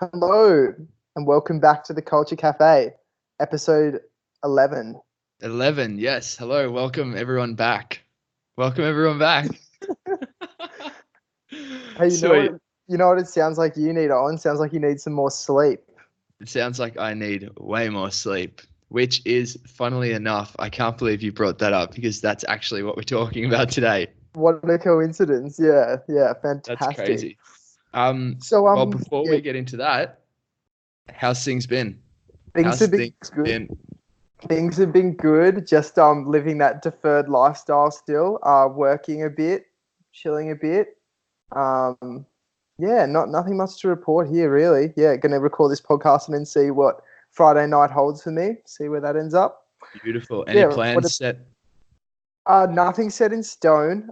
Hello, and welcome back to the Culture Cafe, episode 11. 11, yes. Hello, welcome everyone back. Welcome everyone back. Hey, Sweet. you know what it sounds like you need, Owen? Sounds like you need some more sleep. It sounds like I need way more sleep, which is, funnily enough, I can't believe you brought that up because that's actually what we're talking about today. What a coincidence. Yeah, That's fantastic. crazy. So, Well, before yeah, we get into that, how's things been? things How's have been things good. been? Things have been good. Just living that deferred lifestyle still. Working a bit, chilling a bit. Um, yeah, nothing much to report here really. Yeah, gonna record this podcast and then see what Friday night holds for me. See where that ends up. Beautiful. Any Yeah, what? plans set? Nothing set in stone.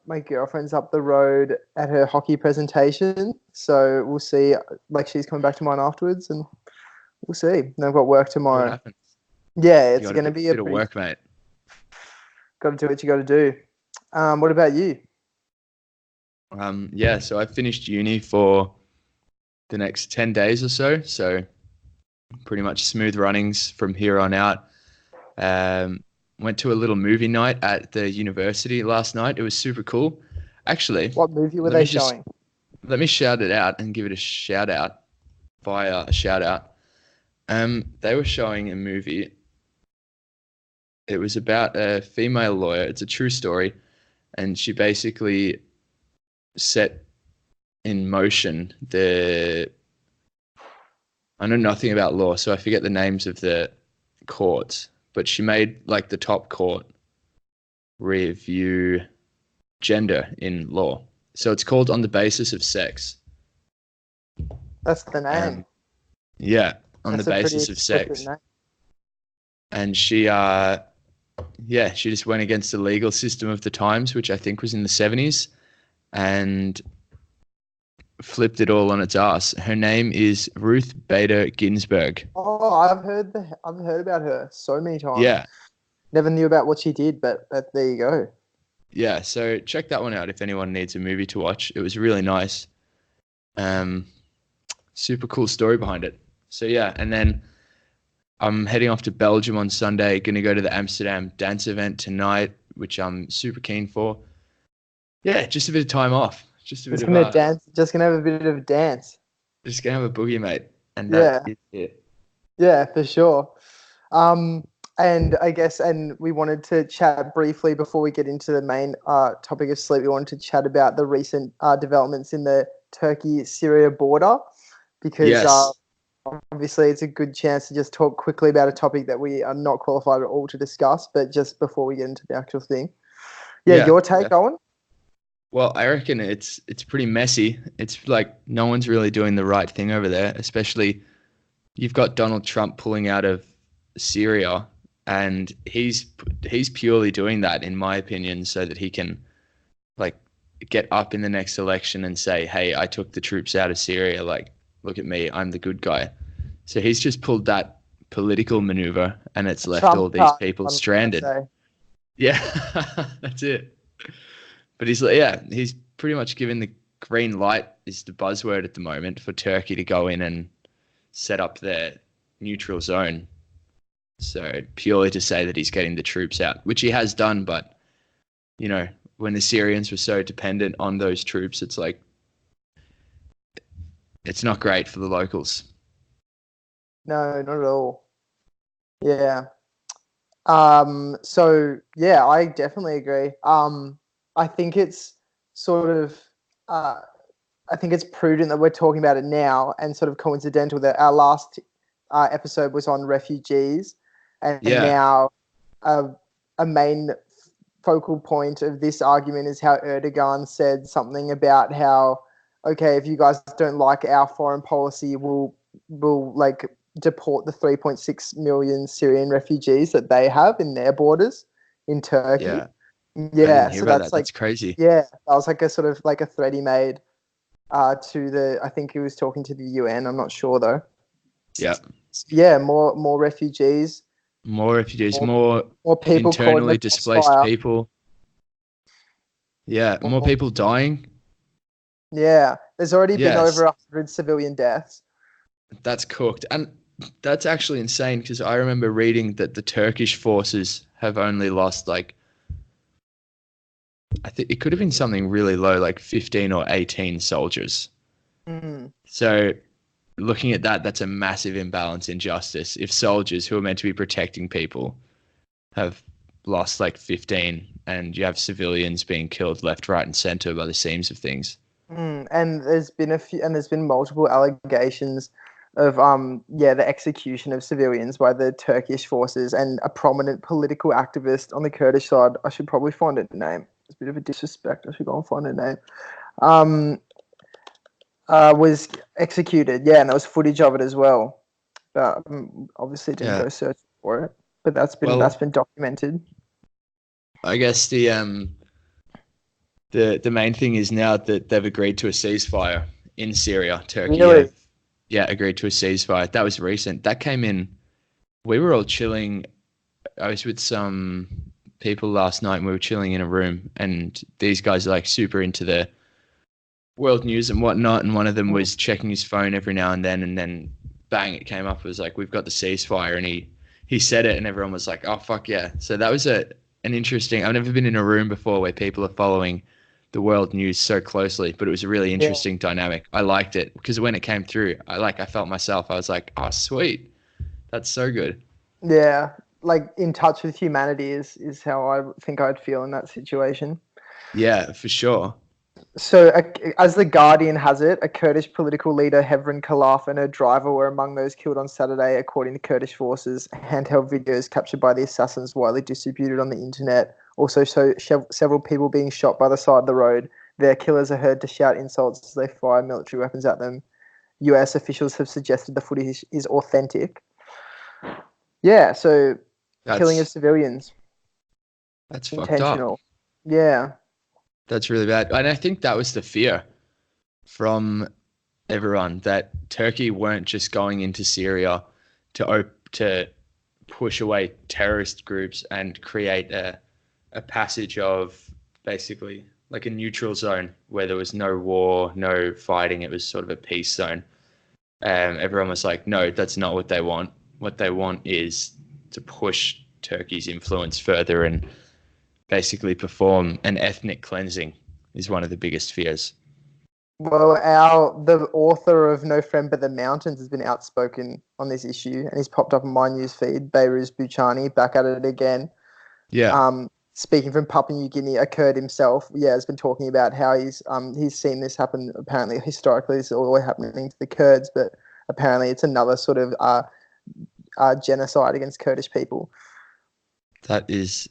My girlfriend's up the road at her hockey presentation, so we'll see. Like she's coming back to mine afterwards, and we'll see. And I've got work See what tomorrow. happens. Yeah, You it's got a gonna bit, be a bit of pretty. work, mate. Got to do what you got to do. What about you? Yeah, so I finished uni for the next 10 days or so. So pretty much smooth runnings from here on out. Went to a little movie night at the university last night. It was super cool. Actually, What movie were let me they just showing? let me shout it out and give it a shout out via a shout out. They were showing a movie. It was about a female lawyer. It's a true story, and she basically set in motion the I know nothing about law, so I forget the names of the courts, but she made like the top court review gender in law. So it's called On the Basis of Sex. That's the name. Yeah, on the That's a pretty basis of explicit sex. name. And she she just went against the legal system of the times, which I think was in the 70s, and flipped it all on its ass. Her name is Ruth Bader Ginsburg. Oh, I've heard about her so many times. Yeah. Never knew about what she did, but there you go. Yeah, so check that one out if anyone needs a movie to watch. It was really nice. Um, Super cool story behind it. So yeah, and then I'm heading off to Belgium on Sunday. Going to go to the Amsterdam dance event tonight, which I'm super keen for. Yeah, just a bit of time off. Just a bit Just of gonna dance. Just gonna have a bit of a dance. just gonna have a boogie, mate, and that Yeah, is it. yeah, for sure. Um, and I guess, and we wanted to chat briefly before we get into the main topic of sleep. We wanted to chat about the recent developments in the Turkey-Syria border because Yes. obviously it's a good chance to just talk quickly about a topic that we are not qualified at all to discuss. But just before we get into the actual thing, yeah, Yeah. your take, Owen? Well, I reckon it's pretty messy. It's like no one's really doing the right thing over there, especially you've got Donald Trump pulling out of Syria, and he's purely doing that, in my opinion, so that he can like get up in the next election and say, "Hey, I took the troops out of Syria. Like, look at me, I'm the good guy." So he's just pulled that political maneuver, and it's A left Trump all these card, people I'm gonna stranded. say. Yeah, that's it. But he's like, yeah, he's pretty much given the green light is the buzzword at the moment for Turkey to go in and set up their neutral zone. So purely to say that he's getting the troops out, which he has done, but you know, when the Syrians were so dependent on those troops, it's like it's not great for the locals. No, not at all. Yeah. So yeah, I definitely agree. I think it's sort of, uh, I think it's prudent that we're talking about it now, and sort of coincidental that our last episode was on refugees, and Yeah, now uh, a main focal point of this argument is how Erdogan said something about how, okay, if you guys don't like our foreign policy, we'll like deport the 3.6 million Syrian refugees that they have in their borders in Turkey. yeah. I didn't Yeah, hear so about that's that. like, That's crazy. yeah, that was like a sort of like a threat he made to the, I think he was talking to the UN, I'm not sure though. Yeah. Yeah, more refugees, More refugees, more, more more people caught in the internally displaced crossfire. people. Yeah, more More, people dying. yeah, There's already been Yes, over 100 civilian deaths. that's cooked. And that's actually insane because I remember reading that the Turkish forces have only lost like, I think it could have been something really low, like 15 or 18 soldiers. Mm. So looking at that, that's a massive imbalance in justice. If soldiers who are meant to be protecting people have lost like 15 and you have civilians being killed left, right, and center by the seams of things. And there's been multiple allegations of the execution of civilians by the Turkish forces, and a prominent political activist on the Kurdish side. I should probably find a name. It's a bit of a disrespect. I should go and find a name. Um, was executed. Yeah, and there was footage of it as well. But obviously didn't Yeah. go search for it. But that's Well, been documented. I guess the main thing is now that they've agreed to a ceasefire in Syria. Turkey have, Really? yeah, agreed to a ceasefire. That was recent. That came in. We were all chilling. I was with some people last night and we were chilling in a room, and these guys are like super into the world news and whatnot, and one of them was checking his phone every now and then bang, it came up. It was like, we've got the ceasefire, and he said it, and everyone was like, oh fuck yeah. So that was an interesting. I've never been in a room before where people are following the world news so closely, but it was a really Yeah. interesting dynamic. I liked it because when it came through, I felt myself. I was like, oh sweet, that's so good. Yeah. Like in touch with humanity is how I think I'd feel in that situation. Yeah, for sure. So, as The Guardian has it, a Kurdish political leader, Hevrin Khalaf, and her driver were among those killed on Saturday, according to Kurdish forces. Handheld videos captured by the assassins widely distributed on the internet also show several people being shot by the side of the road. Their killers are heard to shout insults as they fire military weapons at them. US officials have suggested the footage is authentic. Yeah, so killing of That's civilians, that's fucked up. intentional. Yeah. That's really bad. And I think that was the fear from everyone, that Turkey weren't just going into Syria to push away terrorist groups and create a passage of basically like a neutral zone where there was no war, no fighting. It was sort of a peace zone. Everyone was like, no, that's not what they want. What they want is to push Turkey's influence further and basically perform an ethnic cleansing is one of the biggest fears. Well, the author of No Friend But the Mountains has been outspoken on this issue, and he's popped up on my newsfeed. Behruz Buchani back at it again. Yeah. Speaking from Papua New Guinea, a Kurd himself, has been talking about how he's seen this happen. Apparently, historically, it's always happening to the Kurds, but apparently, it's another sort of genocide against Kurdish people. That is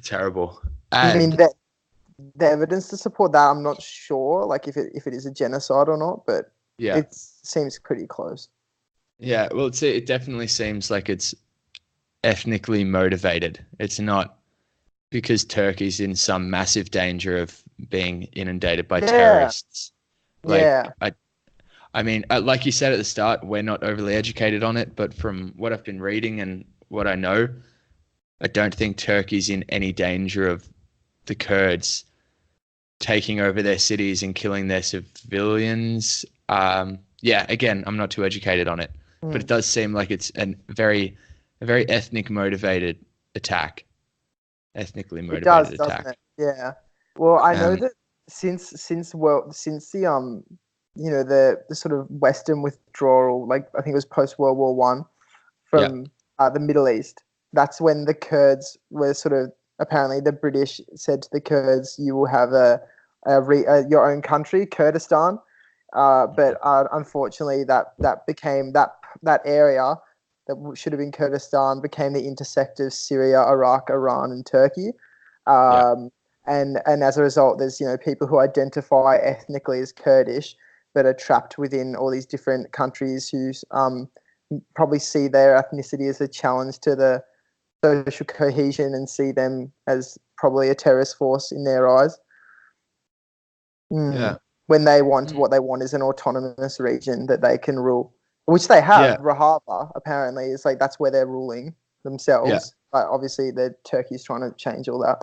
terrible. I mean, And the evidence to support that, I'm not sure, like if it is a genocide or not, but yeah, it seems pretty close. yeah. Well, it definitely seems like it's ethnically motivated. It's not because Turkey's in some massive danger of being inundated by terrorists. Like, Yeah. I mean, like you said at the start, we're not overly educated on it, but from what I've been reading and what I know, I don't think Turkey's in any danger of the Kurds taking over their cities and killing their civilians. Yeah, again, I'm not too educated on it, but it does seem like it's a very ethnic motivated attack, ethnically It does, motivated doesn't attack. it? Yeah. Well, I know Um, that since the the sort of Western withdrawal, like I think it was post World War One, yeah, from the Middle East. That's when the Kurds were sort of, apparently the British said to the Kurds, "You will have your own country, Kurdistan." But unfortunately, that became that area that should have been Kurdistan became the intersect of Syria, Iraq, Iran, and Turkey. yeah, Um, and as a result, there's people who identify ethnically as Kurdish, but are trapped within all these different countries who probably see their ethnicity as a challenge to the social cohesion and see them as probably a terrorist force in their eyes. yeah, When they want, what they want is an autonomous region that they can rule, which they have. yeah, Rojava apparently is like that's where they're ruling yeah. themselves. But obviously, the Turkey's trying to change all that.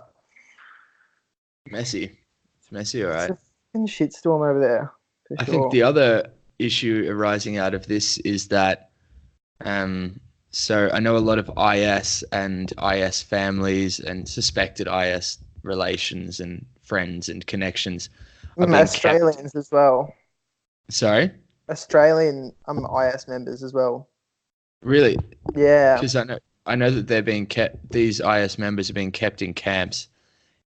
Messy. It's messy, all It's right. a fucking shitstorm over there. for I think sure. the other issue arising out of this is that, so I know a lot of IS and IS families and suspected IS relations and friends and connections are being kept. Australians as well. Sorry, Australian IS members as well. really? Yeah. Because I know that they're being kept. These IS members are being kept in camps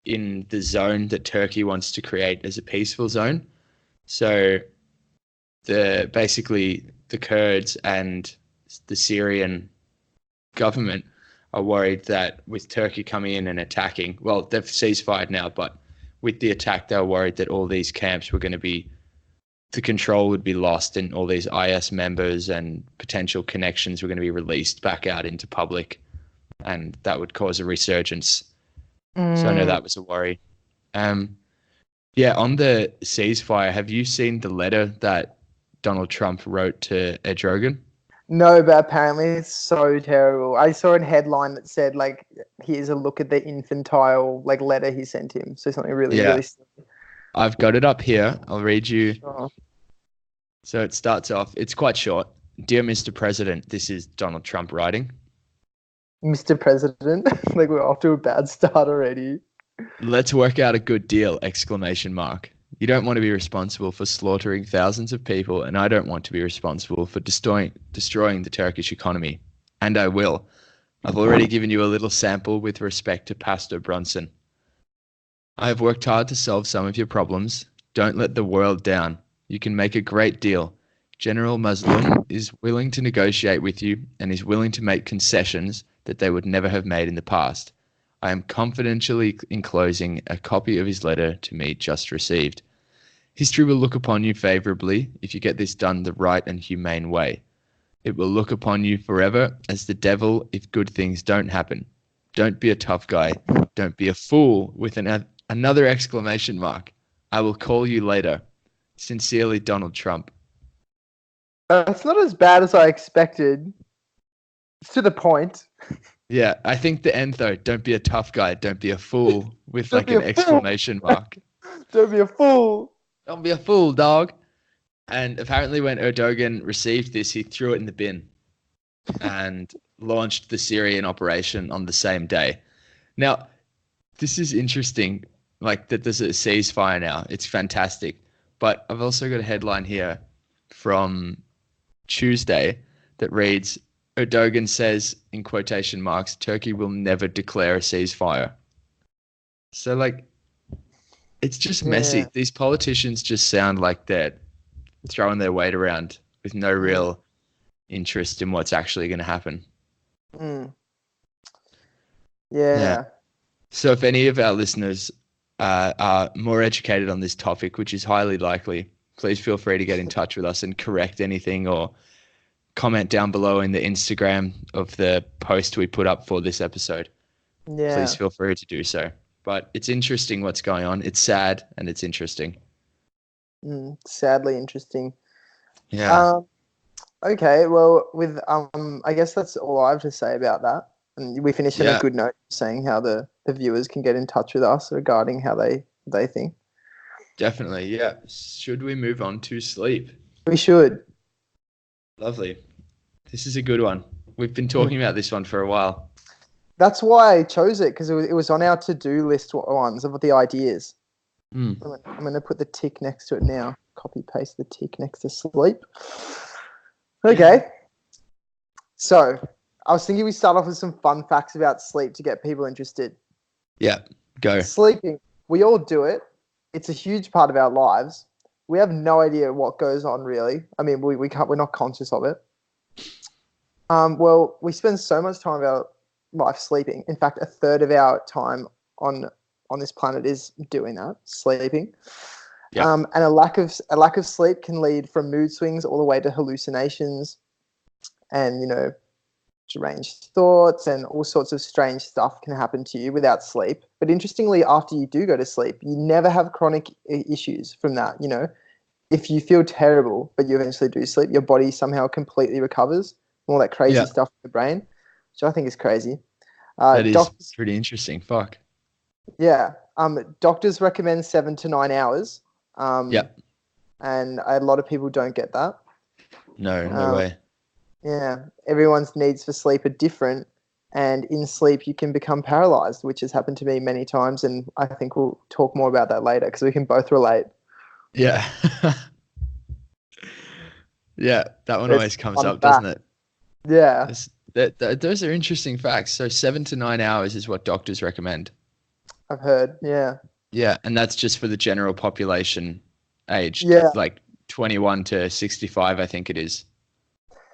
in the zone that Turkey wants to create as a peaceful zone. So basically the Kurds and the Syrian government are worried that with Turkey coming in and attacking, well, they've ceasefire now, but with the attack, they were worried that all these camps were going to be, the control would be lost and all these IS members and potential connections were going to be released back out into public, and that would cause a resurgence. So I know Mm. that was a worry. Yeah, on the ceasefire, have you seen the letter that Donald Trump wrote to Erdogan? No, but apparently it's so terrible. I saw a headline that said like, "Here's a look at the infantile like letter he sent him." So something really, Yeah, really silly. I've got it up here. I'll read you. Sure. So it starts off, it's quite short. Dear Mr. President, this is Donald Trump writing. Mr. President, like we're off to a bad start already. Let's work out a good deal! Exclamation mark. You don't want to be responsible for slaughtering thousands of people, and I don't want to be responsible for destroying the Turkish economy. And I will. I've already given you a little sample with respect to Pastor Brunson. I have worked hard to solve some of your problems. Don't let the world down. You can make a great deal. General Muslim is willing to negotiate with you and is willing to make concessions that they would never have made in the past. I am confidentially enclosing a copy of his letter to me just received. History will look upon you favorably if you get this done the right and humane way. It will look upon you forever as the devil if good things don't happen. Don't be a tough guy. Don't be a fool with another exclamation mark. I will call you later. Sincerely, Donald Trump. That's not as bad as I expected. It's to the point. Yeah, I think the end though, don't be a tough guy, don't be a fool with Don't like be an a fool. exclamation mark. Don't be a fool. Don't be a fool, dog. And apparently when Erdogan received this, he threw it in the bin and launched the Syrian operation on the same day. Now, this is interesting, like that there's a ceasefire now. It's fantastic. But I've also got a headline here from Tuesday that reads, Erdogan says, in quotation marks, Turkey will never declare a ceasefire. So, like, it's just messy. Yeah. These politicians just sound like they're throwing their weight around with no real interest in what's actually going to happen. Mm. Yeah. Yeah. So if any of our listeners are more educated on this topic, which is highly likely, please feel free to get in touch with us and correct anything or comment down below in the Instagram of the post we put up for this episode. Yeah. Please feel free to do so. But it's interesting what's going on. It's sad and it's interesting. Sadly interesting. Yeah. Okay, well, with I guess that's all I have to say about that. And we finish on a good note, saying how the viewers can get in touch with us regarding how they think. Definitely, yeah. Should we move on to sleep? We should. Lovely. This is a good one. We've been talking about this one for a while. That's why I chose it, because it was on our to-do list ones of the ideas. I'm going to put the tick next to it now. Copy paste the tick next to sleep. Okay. So I was thinking we start off with some fun facts about sleep to get people interested. Yeah, go. Sleeping. We all do it. It's a huge part of our lives. We have no idea what goes on really. I mean, we're not conscious of it. Well, we spend so much time of our life sleeping. In fact, a third of our time on this planet is doing that, sleeping. Yeah. And a lack of sleep can lead from mood swings all the way to hallucinations and, deranged thoughts, and all sorts of strange stuff can happen to you without sleep. But interestingly, after you do go to sleep, you never have chronic issues from that. If you feel terrible, but you eventually do sleep, your body somehow completely recovers from all that crazy stuff in the brain, which I think is crazy. That is pretty interesting. Fuck. Yeah. Doctors recommend 7 to 9 hours. and a lot of people don't get that. No Um, way. yeah, everyone's needs for sleep are different, and in sleep you can become paralyzed, which has happened to me many times, and I think we'll talk more about that later because we can both relate. Yeah. Yeah, that one It's always comes fun up, doesn't fact. it? Yeah, Those are interesting facts. So 7 to 9 hours is what doctors recommend. I've heard. Yeah, Yeah, and that's just for the general population aged yeah, like 21 to 65, I think it is.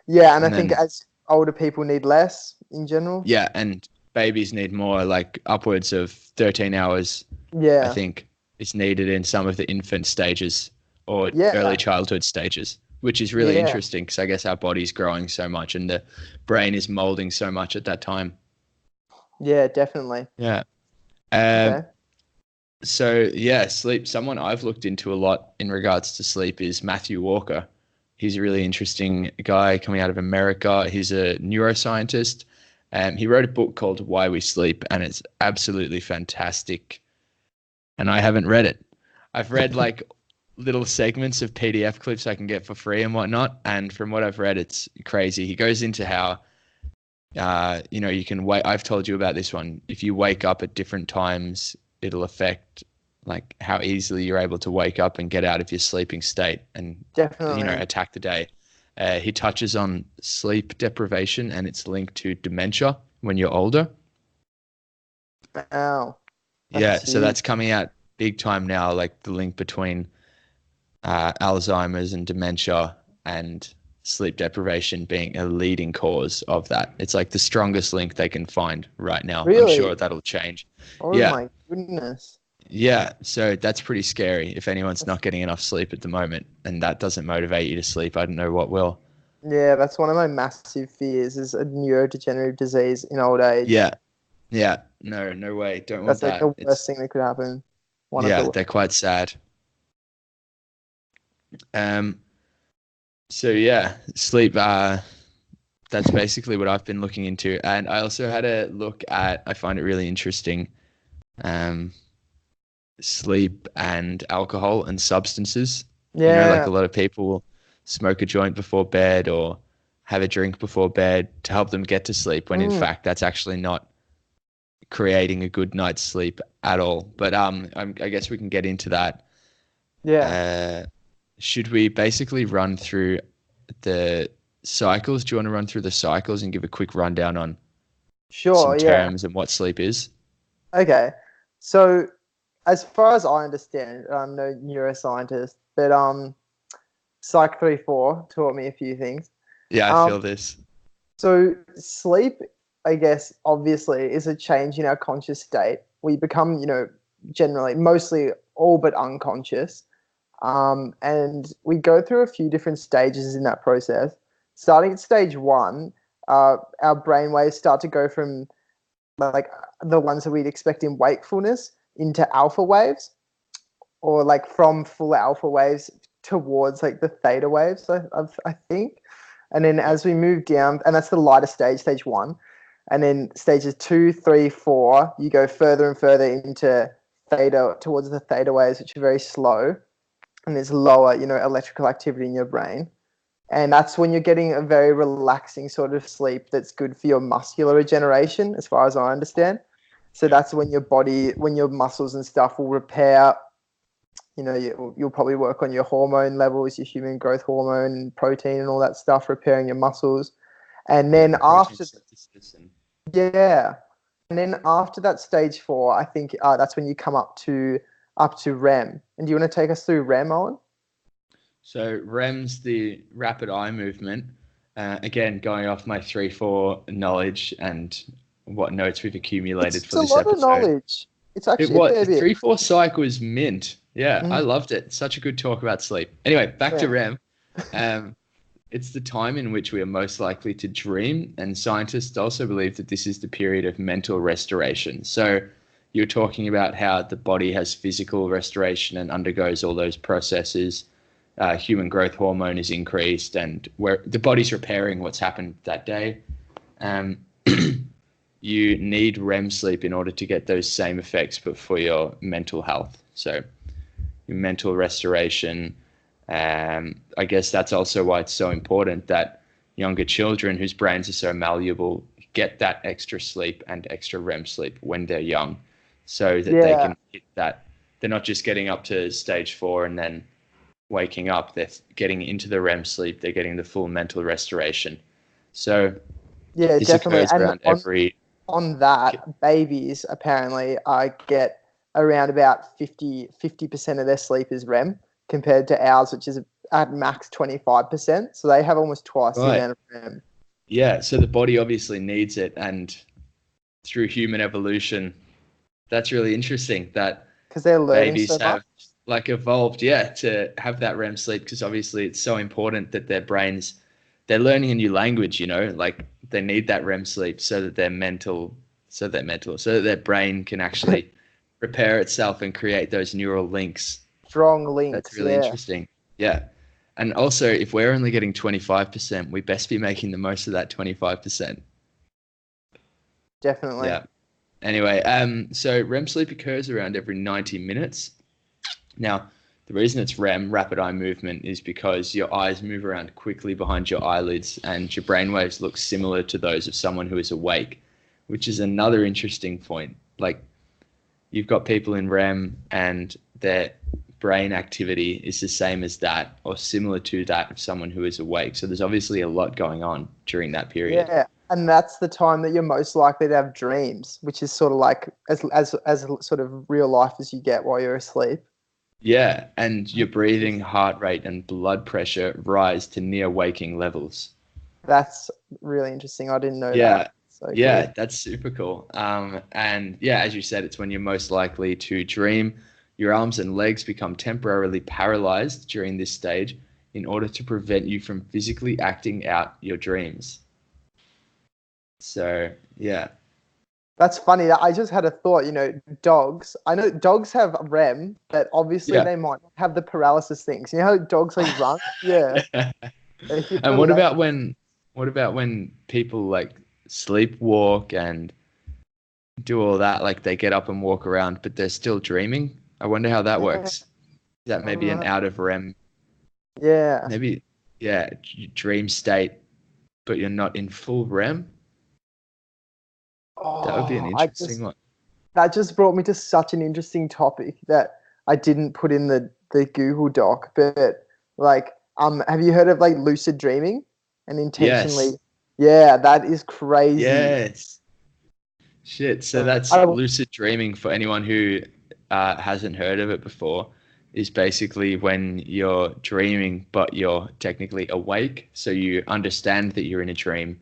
yeah, and I And think then, as older people need less in general. yeah, and babies need more, like upwards of 13 hours, I Yeah, think, is needed in some of the infant stages or early yeah, childhood stages, which is really yeah, interesting because I guess our body's growing so much and the brain is molding so much at that time. yeah, definitely. Yeah. Um, Okay. So yeah, sleep. Someone I've looked into a lot in regards to sleep is Matthew Walker. He's a really interesting guy coming out of America. He's a neuroscientist. He wrote a book called Why We Sleep, and it's absolutely fantastic. And I haven't read it. I've read like little segments of PDF clips I can get for free and whatnot. And from what I've read, it's crazy. He goes into how you can wait. I've told you about this one. If you wake up at different times, it'll affect like how easily you're able to wake up and get out of your sleeping state and, Definitely. attack the day. He touches on sleep deprivation and it's linked to dementia when you're older. Wow. Yeah, That's so huge. that's coming out big time now, like the link between Alzheimer's and dementia and sleep deprivation being a leading cause of that. It's like the strongest link they can find right now. I'm sure Really? that'll change. Oh Yeah. my goodness. Yeah. So that's pretty scary if anyone's That's, not getting enough sleep at the moment and that doesn't motivate you to sleep. I don't know what will. yeah, that's one of my massive fears is a neurodegenerative disease in old age. Yeah. Yeah. No way. Don't want That's like that. the worst It's, thing that could happen. One of the yeah, worst. they're quite sad. Um, so yeah, sleep, that's basically what I've been looking into. And I also had a look at, I find it really interesting, um, sleep and alcohol and substances. Like Yeah. a lot of people will smoke a joint before bed or have a drink before bed to help them get to sleep, when in Mm, fact that's actually not creating a good night's sleep at all. But I guess we can get into that. yeah. Uh, should we basically run through the cycles? Do you want to run through the cycles and give a quick rundown on some Sure, yeah. terms and what sleep is? Okay. So as far as I understand, I'm no neuroscientist, but Psych 34 taught me a few things. Yeah, I Um, feel this. so sleep, I guess, obviously, is a change in our conscious state. We become, generally, mostly all but unconscious. And we go through a few different stages in that process. Starting at stage one, our brain waves start to go from like the ones that we'd expect in wakefulness into alpha waves, or like from full alpha waves towards like the theta waves, I think. And then Yeah. as we move down, and that's the lighter stage, stage one. And then stages two, three, four, you go further and further into theta, towards the theta waves, which are very slow. And there's lower, electrical activity in your brain. And that's when you're getting a very relaxing sort of sleep that's good for your muscular regeneration, as far as I understand. So Yeah. that's when your body, when your muscles and stuff will repair. You'll probably work on your hormone levels, your human growth hormone, protein, and all that stuff, repairing your muscles. And Yeah, then the protein after, synthesis and yeah, and then after that stage four, I think that's when you come up to REM. And do you want to take us through REM, Owen? so REM's the rapid eye movement. Again, going off my 3-4 knowledge and what notes we've accumulated It's for a this lot of episode. knowledge. It's It actually a was fair bit. 3-4 psych was mint. Yeah, I Mm, loved it. Such a good talk about sleep. Anyway, back to yeah. REM. Um, it's the time in which we are most likely to dream, and scientists also believe that this is the period of mental restoration. So you're talking about how the body has physical restoration and undergoes all those processes. Human growth hormone is increased, and where the body's repairing what's happened that day. Um, you need REM sleep in order to get those same effects, but for your mental health. So your mental restoration, I guess that's also why it's so important that younger children whose brains are so malleable get that extra sleep and extra REM sleep when they're young, so that they Yeah, can hit that. They're not just getting up to stage 4 and then waking up. They're getting into the REM sleep. They're getting the full mental restoration. So yeah, this definitely. occurs And around every. on that, babies apparently get around about 50% of their sleep is REM compared to ours, which is at max 25%. So they have almost twice the Right. amount of REM Yeah. So the body obviously needs it, and through human evolution, that's really interesting that because they're learning babies so much. have like evolved, yeah, to have that REM sleep, because obviously it's so important that their brains, they're learning a new language, like they need that REM sleep so that so that their brain can actually repair itself and create those neural links. Strong That's links, really yeah, interesting. Yeah. And also, if we're only getting 25%, we best be making the most of that 25%. definitely. Yeah. Anyway, so REM sleep occurs around every 90 minutes. Now, the reason it's REM, rapid eye movement, is because your eyes move around quickly behind your eyelids and your brainwaves look similar to those of someone who is awake, which is another interesting point. Like, you've got people in REM and their brain activity is the same as that or similar to that of someone who is awake. So there's obviously a lot going on during that period. Yeah, and that's the time that you're most likely to have dreams, which is sort of like as sort of real life as you get while you're asleep. Yeah, and your breathing, heart rate, and blood pressure rise to near waking levels. That's really interesting. I didn't know that. Yeah, So cool. yeah, that's super cool. And yeah, as you said, it's when you're most likely to dream. Your arms and legs become temporarily paralyzed during this stage in order to prevent you from physically acting out your dreams. So, yeah. That's funny. That I just had a thought. Dogs. I know dogs have REM, but obviously Yeah. they might not have the paralysis things. You know how dogs like run? Yeah, they hit And the what leg. about when people like sleepwalk and do all that, like they get up and walk around, but they're still dreaming? I wonder how that Yeah, works. Is that I don't maybe an know. out of REM, Yeah. maybe, yeah, dream state, but you're not in full REM? That would be an Oh, interesting one. that just brought me to such an interesting topic that I didn't put in the Google Doc. But like, have you heard of like lucid dreaming and intentionally? Yes. Yeah, that is crazy. Yes. Shit. So So, that's lucid dreaming for anyone who hasn't heard of it before, is basically when you're dreaming, but you're technically awake. So you understand that you're in a dream.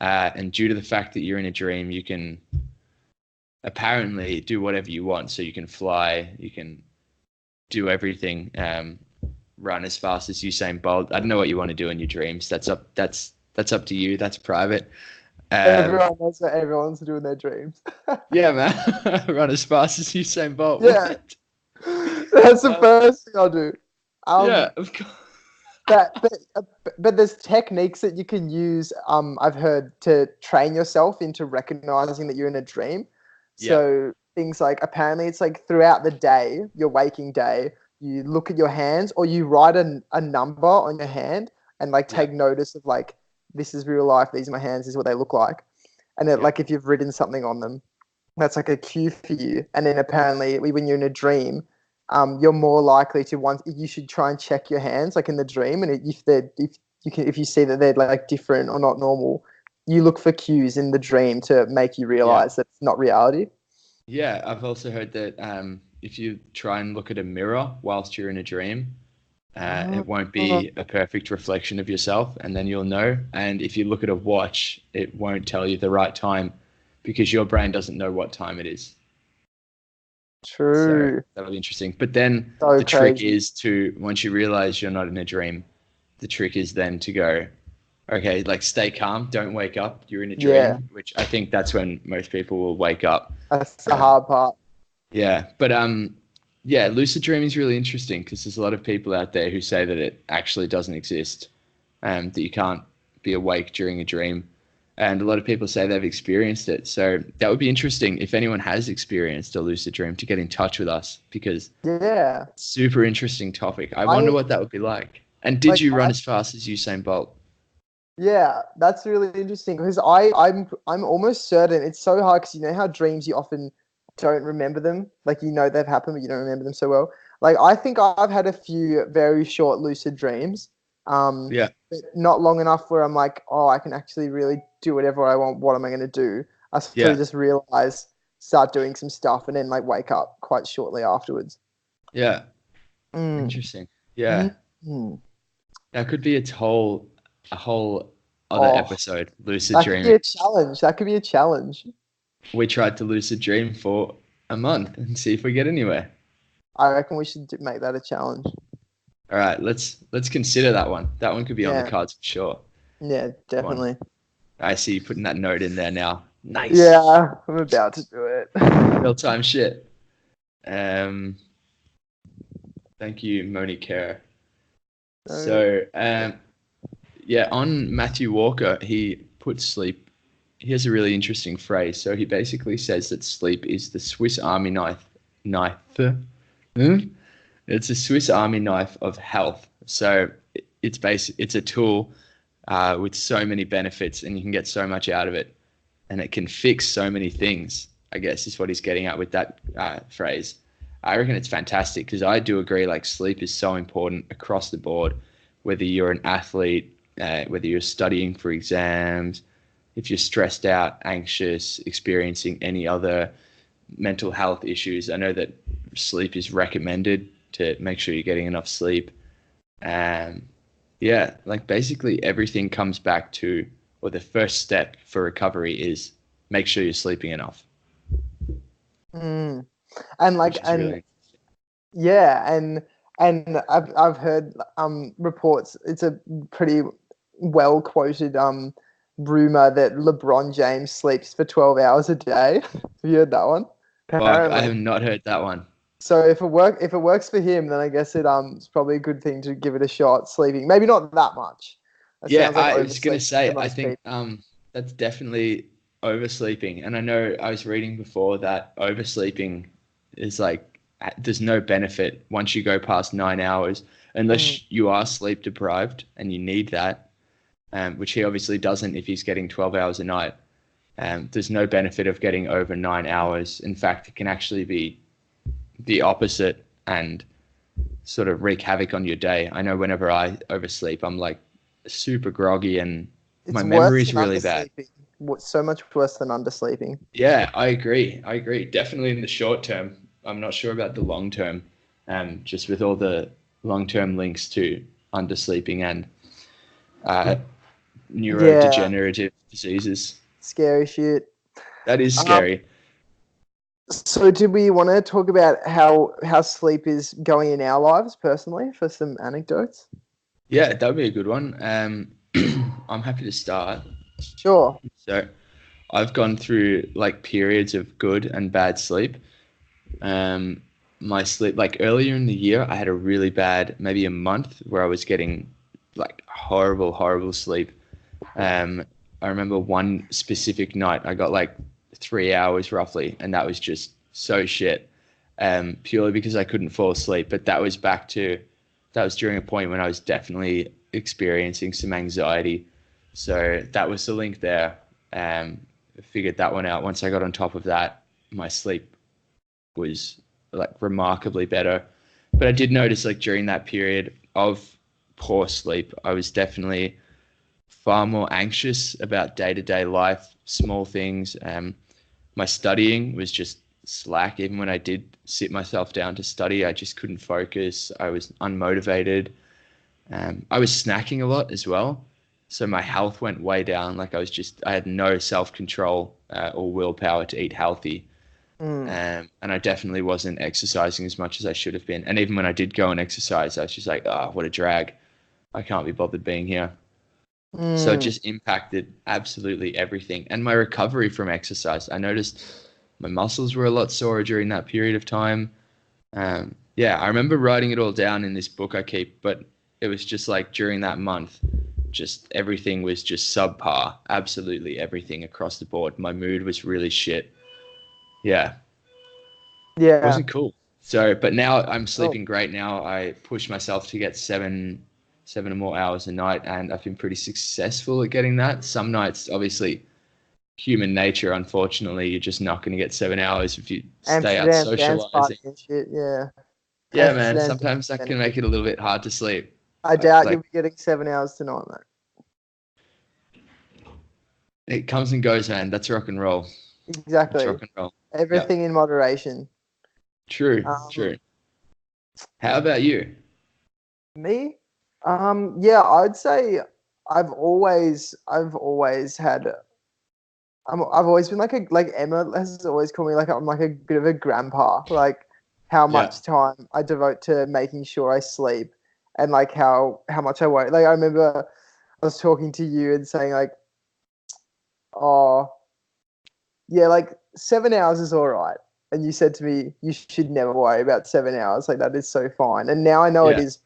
And due to the fact that you're in a dream, you can apparently do whatever you want. So you can fly, you can do everything, run as fast as Usain Bolt. I don't know what you want to do in your dreams. That's up to you. That's private. Um, everyone knows what everyone's doing their dreams. yeah, man, run as fast as Usain Bolt. Yeah, What? that's the Um, first thing I'll do. yeah, Um, of course. That, but there's techniques that you can use. I've heard to train yourself into recognizing that you're in a dream. Yeah, So things like apparently it's like throughout the day, your waking day, you look at your hands or you write a number on your hand and like yeah, take notice of like this is real life. These are my hands. This is what they look like. And it, yeah, like if you've written something on them, that's like a cue for you. And then apparently, when you're in a dream, you're more likely to want. You should try and check your hands, like in the dream, and if you see that they're like different or not normal, you look for cues in the dream to make you yeah. realize that it's not reality. Yeah, I've also heard that if you try and look at a mirror whilst you're in a dream, it won't Oh, be a perfect reflection of yourself, and then you'll know. And if you look at a watch, it won't tell you the right time because your brain doesn't know what time it is. So true. that'll be interesting. But then So the trick crazy. is to, once you realize you're not in a dream, the trick is then to go, okay, like stay calm, don't wake up, you're in a Yeah, dream, which I think that's when most people will wake up. that's the Um, hard part. yeah, but yeah, lucid dreaming is really interesting because there's a lot of people out there who say that it actually doesn't exist, that you can't be awake during a dream. and a lot of people say they've experienced it. So that would be interesting if anyone has experienced a lucid dream to get in touch with us, because Yeah. super interesting topic. I wonder I what that would be like. And did like you run as fast as Usain Bolt? Yeah, that's really interesting because I'm almost certain it's so hard because you know how dreams you often don't remember them, like you know they've happened but you don't remember them so well. Like I think I've had a few very short lucid dreams, Yeah, but not long enough where I'm like, oh, I can actually really do whatever I want. What am I going to do? I sort of yeah, just realize, start doing some stuff, and then like wake up quite shortly afterwards. yeah. Mm. Interesting. Yeah, Mm. that could be a whole other Oh, episode. Lucid that could be dreaming. a challenge. That could be a challenge. We tried to lucid dream for a month and see if we get anywhere. I reckon we should make that a challenge. All right, let's consider that one. That one could be on the Yeah, cards for sure. yeah, Come on. definitely. I see you putting that note in there now. Nice. Yeah, I'm about to do it. Real time shit. Um, thank you, Monique Kerr. So, So, yeah, on Matthew Walker, he puts sleep. He has a really interesting phrase. So he basically says that sleep is the Swiss Army knife. Hmm? It's a Swiss Army knife of health. So it's a tool with so many benefits, and you can get so much out of it, and it can fix so many things. I guess is what he's getting at with that phrase. I reckon it's fantastic because I do agree. Like sleep is so important across the board, whether you're an athlete, whether you're studying for exams, if you're stressed out, anxious, experiencing any other mental health issues. I know that sleep is recommended to make sure you're getting enough sleep. Um, yeah, like basically everything comes back to, or the first step for recovery is make sure you're sleeping enough, mm. And like, which is and really, yeah, and I've heard reports. It's a pretty well quoted rumor that LeBron James sleeps for 12 hours a day. Have you heard that one? fuck, I Apparently. have not heard that one. So if it works for him, then I guess it's probably a good thing to give it a shot. Sleeping, maybe not that much. It Yeah, sounds like I was gonna oversleep for say, I most think people. that's definitely oversleeping. And I know I was reading before that oversleeping is like there's no benefit once you go past 9 hours, Mm, unless you are sleep deprived and you need that, which he obviously doesn't if he's getting 12 hours a night. There's no benefit of getting over 9 hours. In fact, it can actually be the opposite and sort of wreak havoc on your day. I know whenever I oversleep, I'm like super groggy and my it's memory worse is than really bad. undersleeping. So much worse than undersleeping. Yeah, I agree. I agree. Definitely in the short term. I'm not sure about the long term, just with all the long term links to undersleeping and uh, Yeah, neurodegenerative diseases. scary shit. That is Um, scary. so do we want to talk about how sleep is going in our lives personally for some anecdotes? Yeah, that would be a good one. I'm happy to start. Sure. So I've gone through like periods of good and bad sleep. Um, my sleep, like earlier in the year, I had a really bad, maybe a month where I was getting like horrible, horrible sleep. I remember one specific night I got like 3 hours roughly, and that was just so shit. Purely because I couldn't fall asleep. But that was during a point when I was definitely experiencing some anxiety. So that was the link there. Figured that one out. Once I got on top of that, my sleep was like remarkably better. But I did notice like during that period of poor sleep, I was definitely far more anxious about day to day life, small things. My studying was just slack. Even when I did sit myself down to study, I just couldn't focus. I was unmotivated. I was snacking a lot as well. So my health went way down. Like I had no self control or willpower to eat healthy. Mm, And I definitely wasn't exercising as much as I should have been. And even when I did go and exercise, I was just like, oh, what a drag. I can't be bothered being here. So it mm. just impacted absolutely everything. And my recovery from exercise, I noticed my muscles were a lot sore during that period of time. Yeah, I remember writing it all down in this book I keep, but it was just like during that month, just everything was just subpar. Absolutely everything across the board. My mood was really shit. Yeah, Yeah. wasn't cool. So, but now I'm Oh, sleeping great now. I push myself to get seven or more hours a night, and I've been pretty successful at getting that. Some nights, obviously, human nature, unfortunately, you're just not going to get 7 hours if you stay out Amsterdam dance socializing. party and shit. Yeah. Yeah, man, Amsterdam sometimes that can dance. make it a little bit hard to sleep. I doubt Like, you'll be getting 7 hours tonight, mate. it comes and goes, man. That's rock and roll. That's Exactly. rock and roll. Yeah, Everything in moderation. true, Um, true. How about you? Me? Yeah, I'd say I've always had, I've always been like Emma has always called me like I'm like a bit of a grandpa. Like how Yeah, much time I devote to making sure I sleep, and like how much I work. Like I remember I was talking to you and saying like, oh yeah, like 7 hours is all right. And you said to me, you should never worry about 7 hours. Like that is so fine. And now I know yeah, it is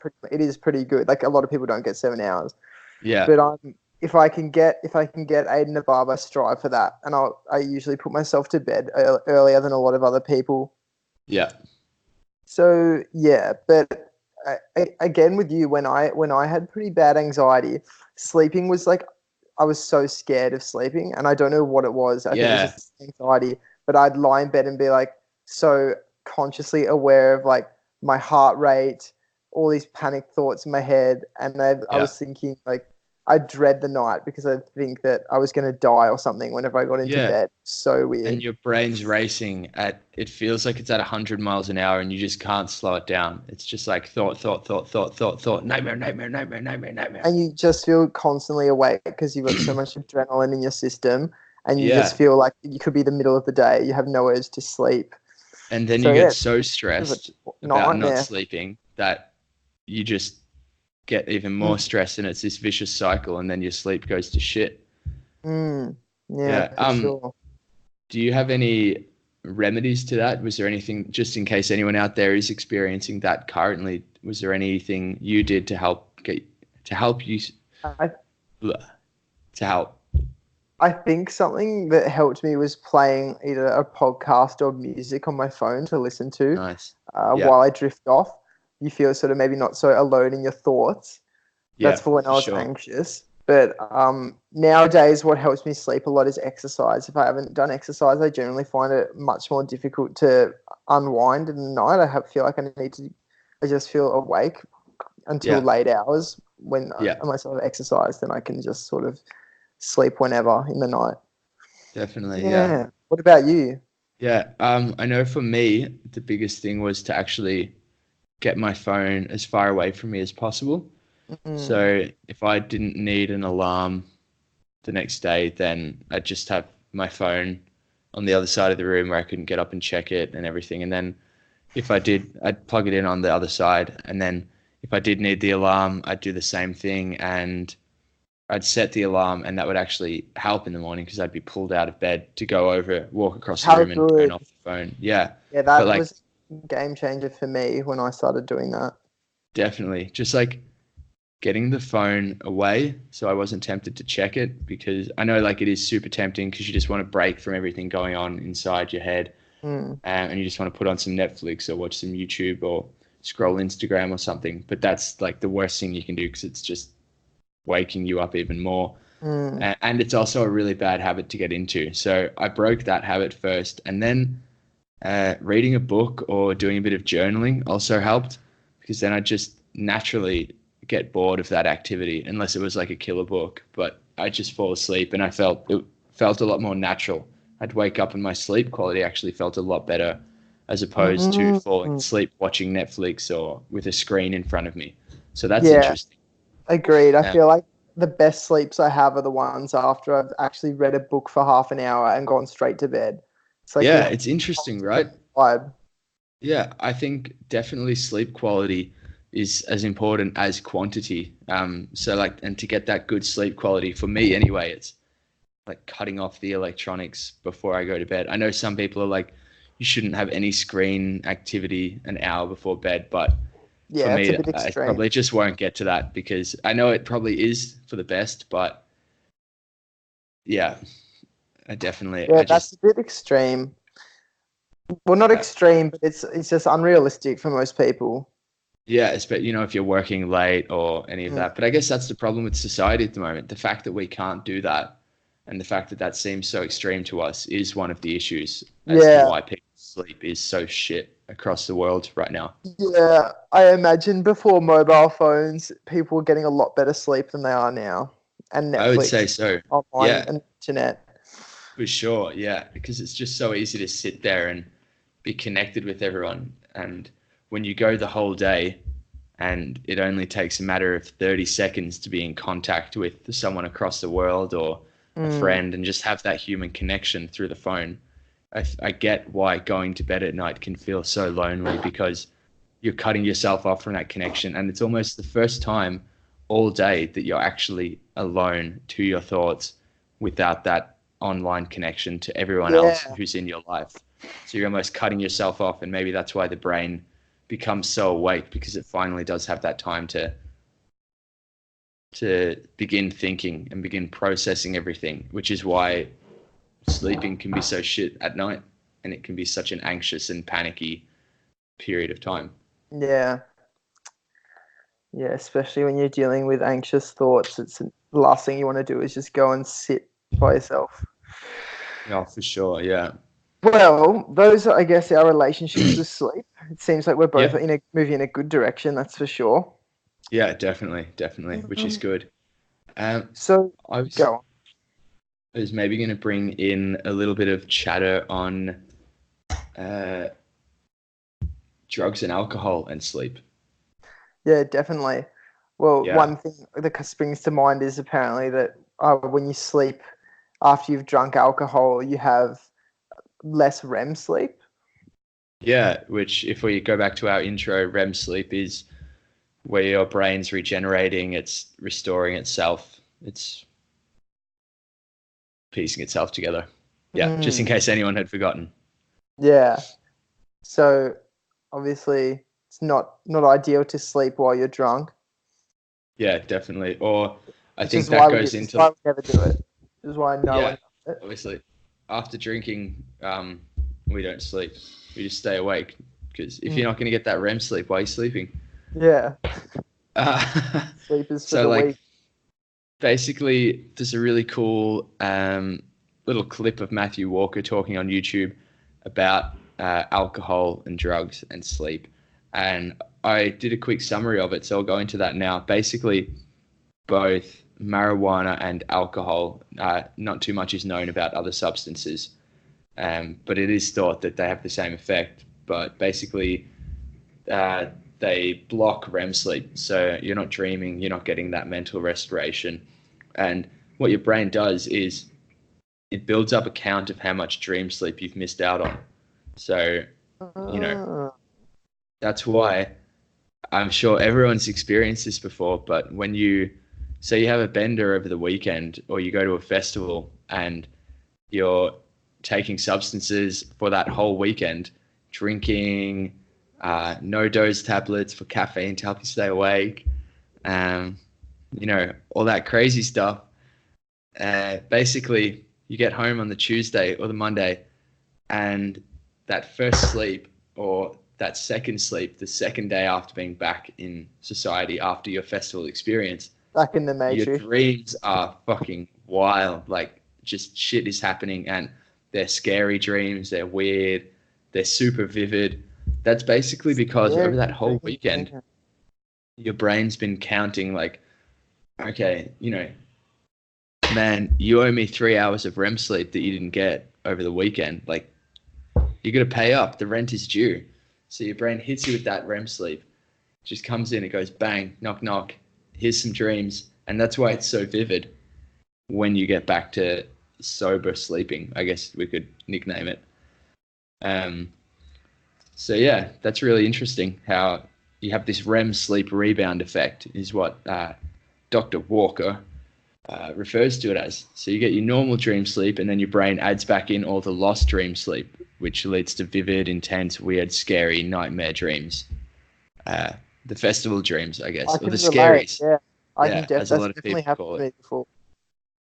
pretty good. Like a lot of people don't get 7 hours, yeah, but if I can get 8 and above, I strive for that. And I usually put myself to bed earlier than a lot of other people. yeah, So yeah, but again with you, when I had pretty bad anxiety, sleeping was like I was so scared of sleeping, and I don't know what it was. I think it was yeah, just anxiety. But I'd lie in bed and be like so consciously aware of like my heart rate, all these panic thoughts in my head, and I yeah. was thinking like I dread the night because I think that I was going to die or something whenever I got into Yeah, bed. So and weird. your brain's racing at it feels like it's at 100 miles an hour and you just can't slow it down. It's just like thought, nightmare, nightmare, nightmare, nightmare, nightmare. And you just feel constantly awake because you've got so much adrenaline in your system, and you just Yeah, feel like you could be the middle of the day. You have no urge to sleep. and then So you yeah, get it's so a bit of stressed a about not nightmare. sleeping that you just get even more Mm, stressed and it's this vicious cycle and then your sleep goes to shit. mm, yeah, Yeah. for sure. Do you have any remedies to that? Was there anything, just in case anyone out there is experiencing that currently, was there anything you did to help you I to help? I think something that helped me was playing either a podcast or music on my phone to listen to Nice. Yeah. while I drift off. You feel sort of maybe not so alone in your thoughts. That's Yeah, for when I for was sure. anxious. But nowadays, what helps me sleep a lot is exercise. If I haven't done exercise, I generally find it much more difficult to unwind in the night. Feel like I just feel awake until Yeah. late hours. Yeah, Unless I've exercised, then I can just sort of sleep whenever in the night. definitely. Yeah. Yeah. What about you? Yeah. I know for me, the biggest thing was to actually get my phone as far away from me as possible. Mm. So if I didn't need an alarm the next day, then I'd just have my phone on the other side of the room where I couldn't get up and check it and everything. And then if I did, I'd plug it in on the other side. And then if I did need the alarm, I'd do the same thing and I'd set the alarm and that would actually help in the morning because I'd be pulled out of bed to go over, walk across the How room and turn good. off the phone. Yeah. Yeah, But that like was a game changer for me when I started doing that. definitely just like getting the phone away so I wasn't tempted to check it because I know like it is super tempting because you just want to break from everything going on inside your head Mm. and you just want to put on some Netflix or watch some YouTube or scroll Instagram or something. But that's like the worst thing you can do because it's just waking you up even more. Mm. And it's also a really bad habit to get into. So I broke that habit first and then reading a book or doing a bit of journaling also helped because then I just naturally get bored of that activity unless it was like a killer book. But I just fall asleep and it felt a lot more natural. I'd wake up and my sleep quality actually felt a lot better as opposed to falling Mm. asleep watching Netflix or with a screen in front of me. So that's Yeah, interesting. agreed. I Um, feel like the best sleeps I have are the ones after I've actually read a book for half an hour and gone straight to bed. It's like yeah, a it's whole interesting, right? different vibe. Yeah, I think definitely sleep quality is as important as quantity. So like, and to get that good sleep quality for me anyway, it's like cutting off the electronics before I go to bed. I know some people are like, you shouldn't have any screen activity an hour before bed, but For Yeah, it's a me, bit I extreme. probably just won't get to that because I know it probably is for the best, but yeah, Yeah, I that's just, a bit extreme. Well, not uh, extreme, but it's just unrealistic for most people. yeah, if you're working late or any of Mm. that. But I guess that's the problem with society at the moment. The fact that we can't do that and the fact that that seems so extreme to us is one of the issues as to Yeah, why people's sleep is so shit across the world right now. yeah. I imagine before mobile phones, people were getting a lot better sleep than they are now, and I would say Netflix, so. online, Yeah, and internet. for sure. Yeah, because it's just so easy to sit there and be connected with everyone. And when you go the whole day and it only takes a matter of 30 seconds to be in contact with someone across the world or a Mm. friend and just have that human connection through the phone, I get why going to bed at night can feel so lonely because you're cutting yourself off from that connection. And it's almost the first time all day that you're actually alone to your thoughts without that online connection to everyone else Yeah, who's in your life. So you're almost cutting yourself off. And maybe that's why the brain becomes so awake because it finally does have that time to begin thinking and begin processing everything, which is why sleeping can be so shit at night and it can be such an anxious and panicky period of time. yeah, yeah. Especially when you're dealing with anxious thoughts, it's the last thing you want to do is just go and sit by yourself. Yeah, for sure. Yeah. Well, those are, I guess, our relationships with sleep. It seems like we're both Yeah. moving in a good direction, that's for sure. Yeah, definitely, which is Um, good. Um, so I was go on. I was maybe going to bring in a little bit of chatter on uh, drugs and alcohol and sleep. Yeah, definitely. Well, Yeah. one thing that springs to mind is apparently that when you sleep after you've drunk alcohol, you have less REM sleep. Yeah, which if we go back to our intro, REM sleep is where your brain's regenerating, it's restoring itself, it's piecing itself together. Yeah, just in Mm, case anyone had forgotten. yeah. So obviously, it's not ideal to sleep while you're drunk, Yeah, definitely. Or I which think is that why goes which is into, why we never do it. Which is why no yeah, one does it. obviously, after drinking, we don't sleep. We just stay awake because if Mm, you're not going to get that REM sleep, why are you sleeping? yeah, Uh, sleep is for so, the like, weak. basically, there's a really cool little clip of Matthew Walker talking on YouTube about alcohol and drugs and sleep. And I did a quick summary of it, so I'll go into that now. Basically, both marijuana and alcohol, not too much is known about other substances, but it is thought that they have the same effect. But basically, uh, they block REM sleep. So you're not dreaming, you're not getting that mental restoration. And what your brain does is it builds up a count of how much dream sleep you've missed out on. So, you know, Ah, that's why I'm sure everyone's experienced this before, but when you say you have a bender over the weekend or you go to a festival and you're taking substances for that whole weekend, drinking, no dose tablets for caffeine to help you stay awake, um, all that crazy stuff. Basically, you get home on the Tuesday or the Monday, and that first sleep or that second sleep, the second day after being back in society after your festival experience, back in the your matrix. dreams are fucking wild. Like, just shit is happening, and they're scary dreams, they're weird, they're super vivid. That's basically because over that Scary whole dreams, weekend, yeah. your brain's been counting, like, okay, man, you owe me 3 hours of REM sleep that you didn't get over the weekend. Like, you got to pay up. The rent is due. So your brain hits you with that REM sleep, just comes in, it goes bang, knock, knock. Here's some dreams. And that's why it's so vivid when you get back to sober sleeping, I guess we could nickname it. Um, so yeah, that's really interesting how you have this REM sleep rebound effect, is what Dr. Walker refers to it as. So you get your normal dream sleep, and then your brain adds back in all the lost dream sleep, which leads to vivid, intense, weird, scary nightmare dreams. Uh, the festival dreams, I guess, I or can the relate. scaries. Yeah, Yeah, as a that's lot of definitely people happened call to it. me before.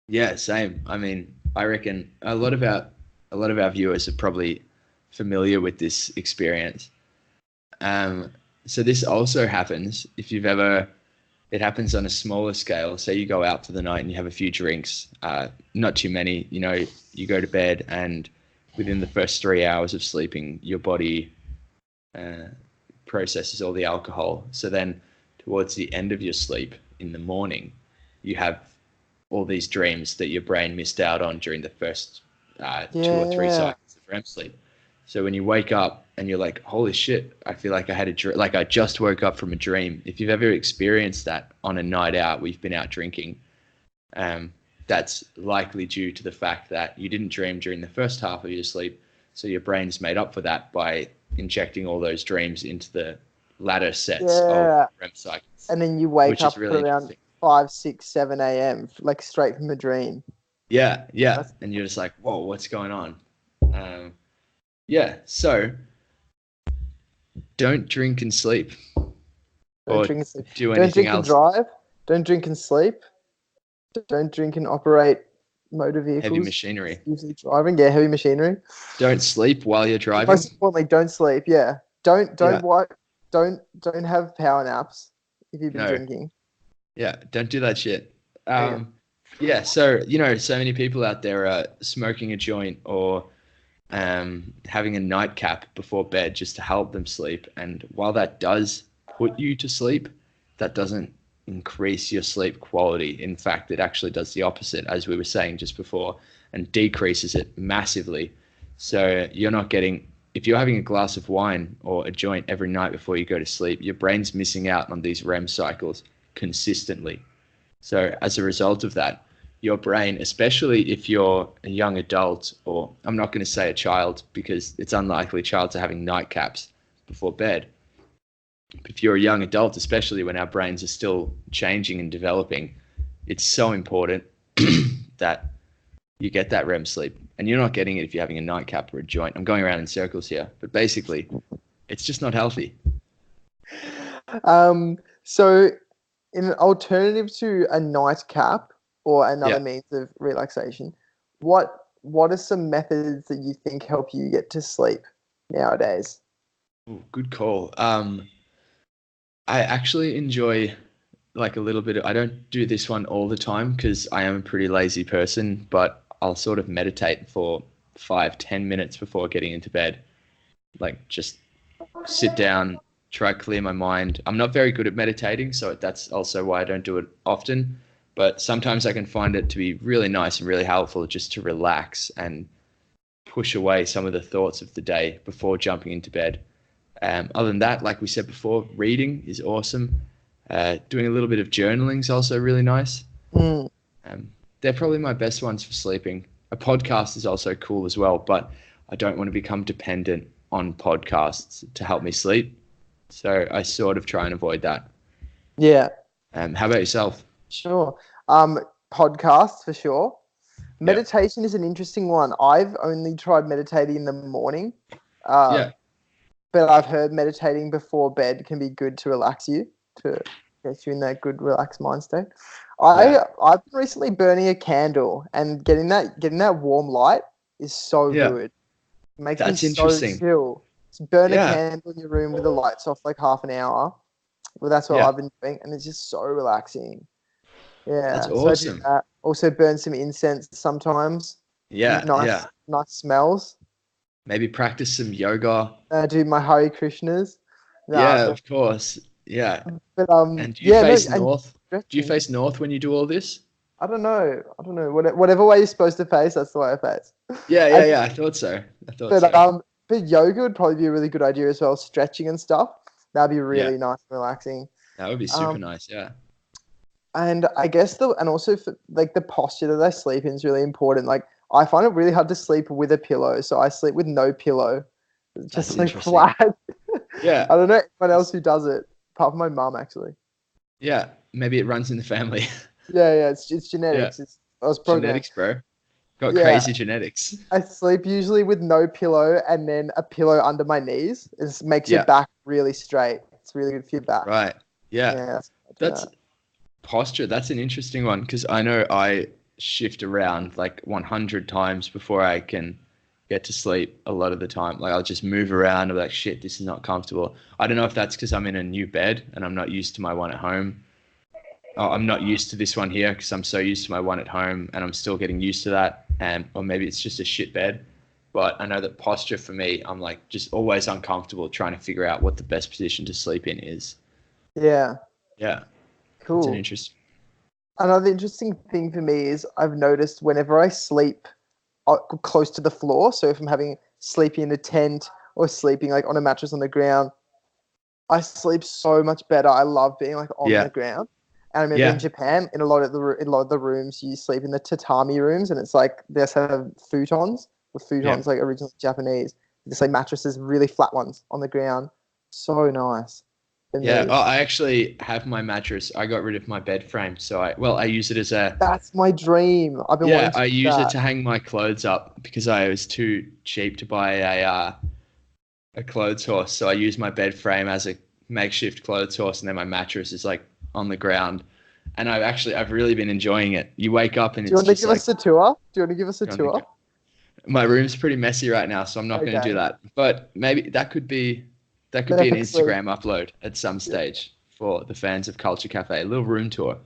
Yeah, same. I mean, I reckon a lot of our viewers are probably familiar with this experience. Um, so this also happens if you've ever. It happens on a smaller scale. Say you go out for the night and you have a few drinks, not too many. You know, you go to bed and within the first 3 hours of sleeping, your body uh, processes all the alcohol. So then, towards the end of your sleep in the morning, you have all these dreams that your brain missed out on during the first 2 or 3 Yeah, cycles of REM sleep. So when you wake up and you're like, "Holy shit! I feel like I had a dream. Like I just woke up from a dream." If you've ever experienced that on a night out, we've been out drinking. Um, that's likely due to the fact that you didn't dream during the first half of your sleep, so your brain's made up for that by injecting all those dreams into the latter sets of yeah. REM cycles, And then you wake which is up at really around interesting. 5, 6, 7 a.m. like straight from a dream. Yeah, yeah. That's, And you're just like, whoa, what's going on? Um, yeah, so don't drink and sleep don't or drink and sleep. do Don't anything drink and else. drive. Don't drink and sleep. Don't drink and operate motor Heavy vehicles. machinery. Usually driving, yeah, heavy machinery. Don't sleep while you're Most driving. importantly, don't sleep. Yeah, don't Yeah, what don't have power naps if you've been no. drinking. Yeah, don't do that shit. Yeah, Yeah, so, so many people out there are smoking a joint or having a nightcap before bed just to help them sleep. And while that does put you to sleep, that doesn't increase your sleep quality. In fact, it actually does the opposite, as we were saying just before, and decreases it massively. So you're not getting, if you're having a glass of wine or a joint every night before you go to sleep, your brain's missing out on these REM cycles consistently. So as a result of that, your brain, especially if you're a young adult, or I'm not going to say a child because it's unlikely a child's are having nightcaps before bed. But if you're a young adult, especially when our brains are still changing and developing, it's so important that you get that REM sleep. And you're not getting it if you're having a nightcap or a joint. I'm going around in circles here, but basically, it's just not healthy. So, in an alternative to a nightcap or another Yeah. means of relaxation, what are some methods that you think help you get to sleep nowadays? Ooh, good call. I actually enjoy like a little bit I don't do this one all the time because I am a pretty lazy person, but I'll sort of meditate for 5-10 minutes before getting into bed. Like just sit down, try to clear my mind. I'm not very good at meditating, so that's also why I don't do it often. But sometimes I can find it to be really nice and really helpful just to relax and push away some of the thoughts of the day before jumping into bed. Other than that, like we said before, reading is awesome. Doing a little bit of journaling is also really nice. Mm, Um, they're probably my best ones for sleeping. A podcast is also cool as well, but I don't want to become dependent on podcasts to help me sleep. So I sort of try and avoid that. yeah, How about yourself? sure. Podcasts for sure. Yeah. Meditation is an interesting one. I've only tried meditating in the morning, uh, Yeah. but I've heard meditating before bed can be good to relax you, to get you in that good relaxed mind state. Yeah. I've been recently burning a candle and getting that warm light is so Yeah. good. It makes me That's so interesting. chill. Just burn a Yeah. candle in your room with the lights off like half an hour. Well, that's what Yeah. I've been doing, and it's just so relaxing. That's Yeah, so I do awesome. that. Also burn some incense sometimes. Yeah. Nice, Yeah. nice smells. Maybe practice some yoga. I do my Hare Krishnas. Yeah, No, of course. Yeah. but And do you yeah, no, face and north? Do you stretching. face north when you do all this? I don't know. I don't know. Whatever way you're supposed to face, that's the way I face. Yeah, yeah, And, yeah. I thought so. I thought but so. but yoga would probably be a really good idea as well. Stretching and stuff. That'd be Yeah, really nice and relaxing. that would be super Um, nice. Yeah. and I guess and also for, like the posture that I sleep in is really important. Like I find it really hard to sleep with a pillow, so I sleep with no pillow, just That's sleep interesting. flat. Yeah. I don't know anyone else It's, who does it, apart from my mum actually. yeah. Maybe it runs in the family. Yeah, it's Yeah. genetics. I was programmed. Genetics, bro. Got Yeah, crazy genetics. I sleep usually with no pillow and then a pillow under my knees. It makes your Yeah. back really straight. It's It's really good for your back. Right. Yeah. Yeah, That's posture. That's an interesting one because I know I shift around like 100 times before I can get to sleep a lot of the time. Like I'll just move around and be like, shit, this is not comfortable. I don't know if that's because I'm in a new bed and I'm not used to my one at home. Oh, I'm not used to this one here because I'm so used to my one at home and I'm still getting used to that. And or maybe it's just a shit bed. But I know that posture for me, I'm like just always uncomfortable trying to figure out what the best position to sleep in is. Yeah, Yeah, it's an cool. interesting. Another interesting thing for me is I've noticed whenever I sleep close to the floor, so if I'm having sleeping in a tent or sleeping like on a mattress on the ground, I sleep so much better. I love being like on the Yeah, ground. And I remember in yeah, Japan, in a lot of the rooms, you sleep in the tatami rooms, and it's like they just have futons. The yeah. futons like originally Japanese, just like mattresses, really flat ones on the ground. So nice for Yeah, me. oh, I actually have my mattress. I got rid of my bed frame, so I use it as a That's my dream. I've been yeah, wanting to I do use it that. to hang my clothes up because I was too cheap to buy a clothes horse. So I use my bed frame as a makeshift clothes horse, and then my mattress is like on the ground. And I've really been enjoying it. You wake up and Do you it's want to just give like us a tour? Do you want to give us a you're on the tour? ground. My room's pretty messy right now, so I'm not going to do Okay. that. But maybe that could be an Next week. Instagram upload at some Yeah. stage for the fans of Culture Cafe. A little room tour.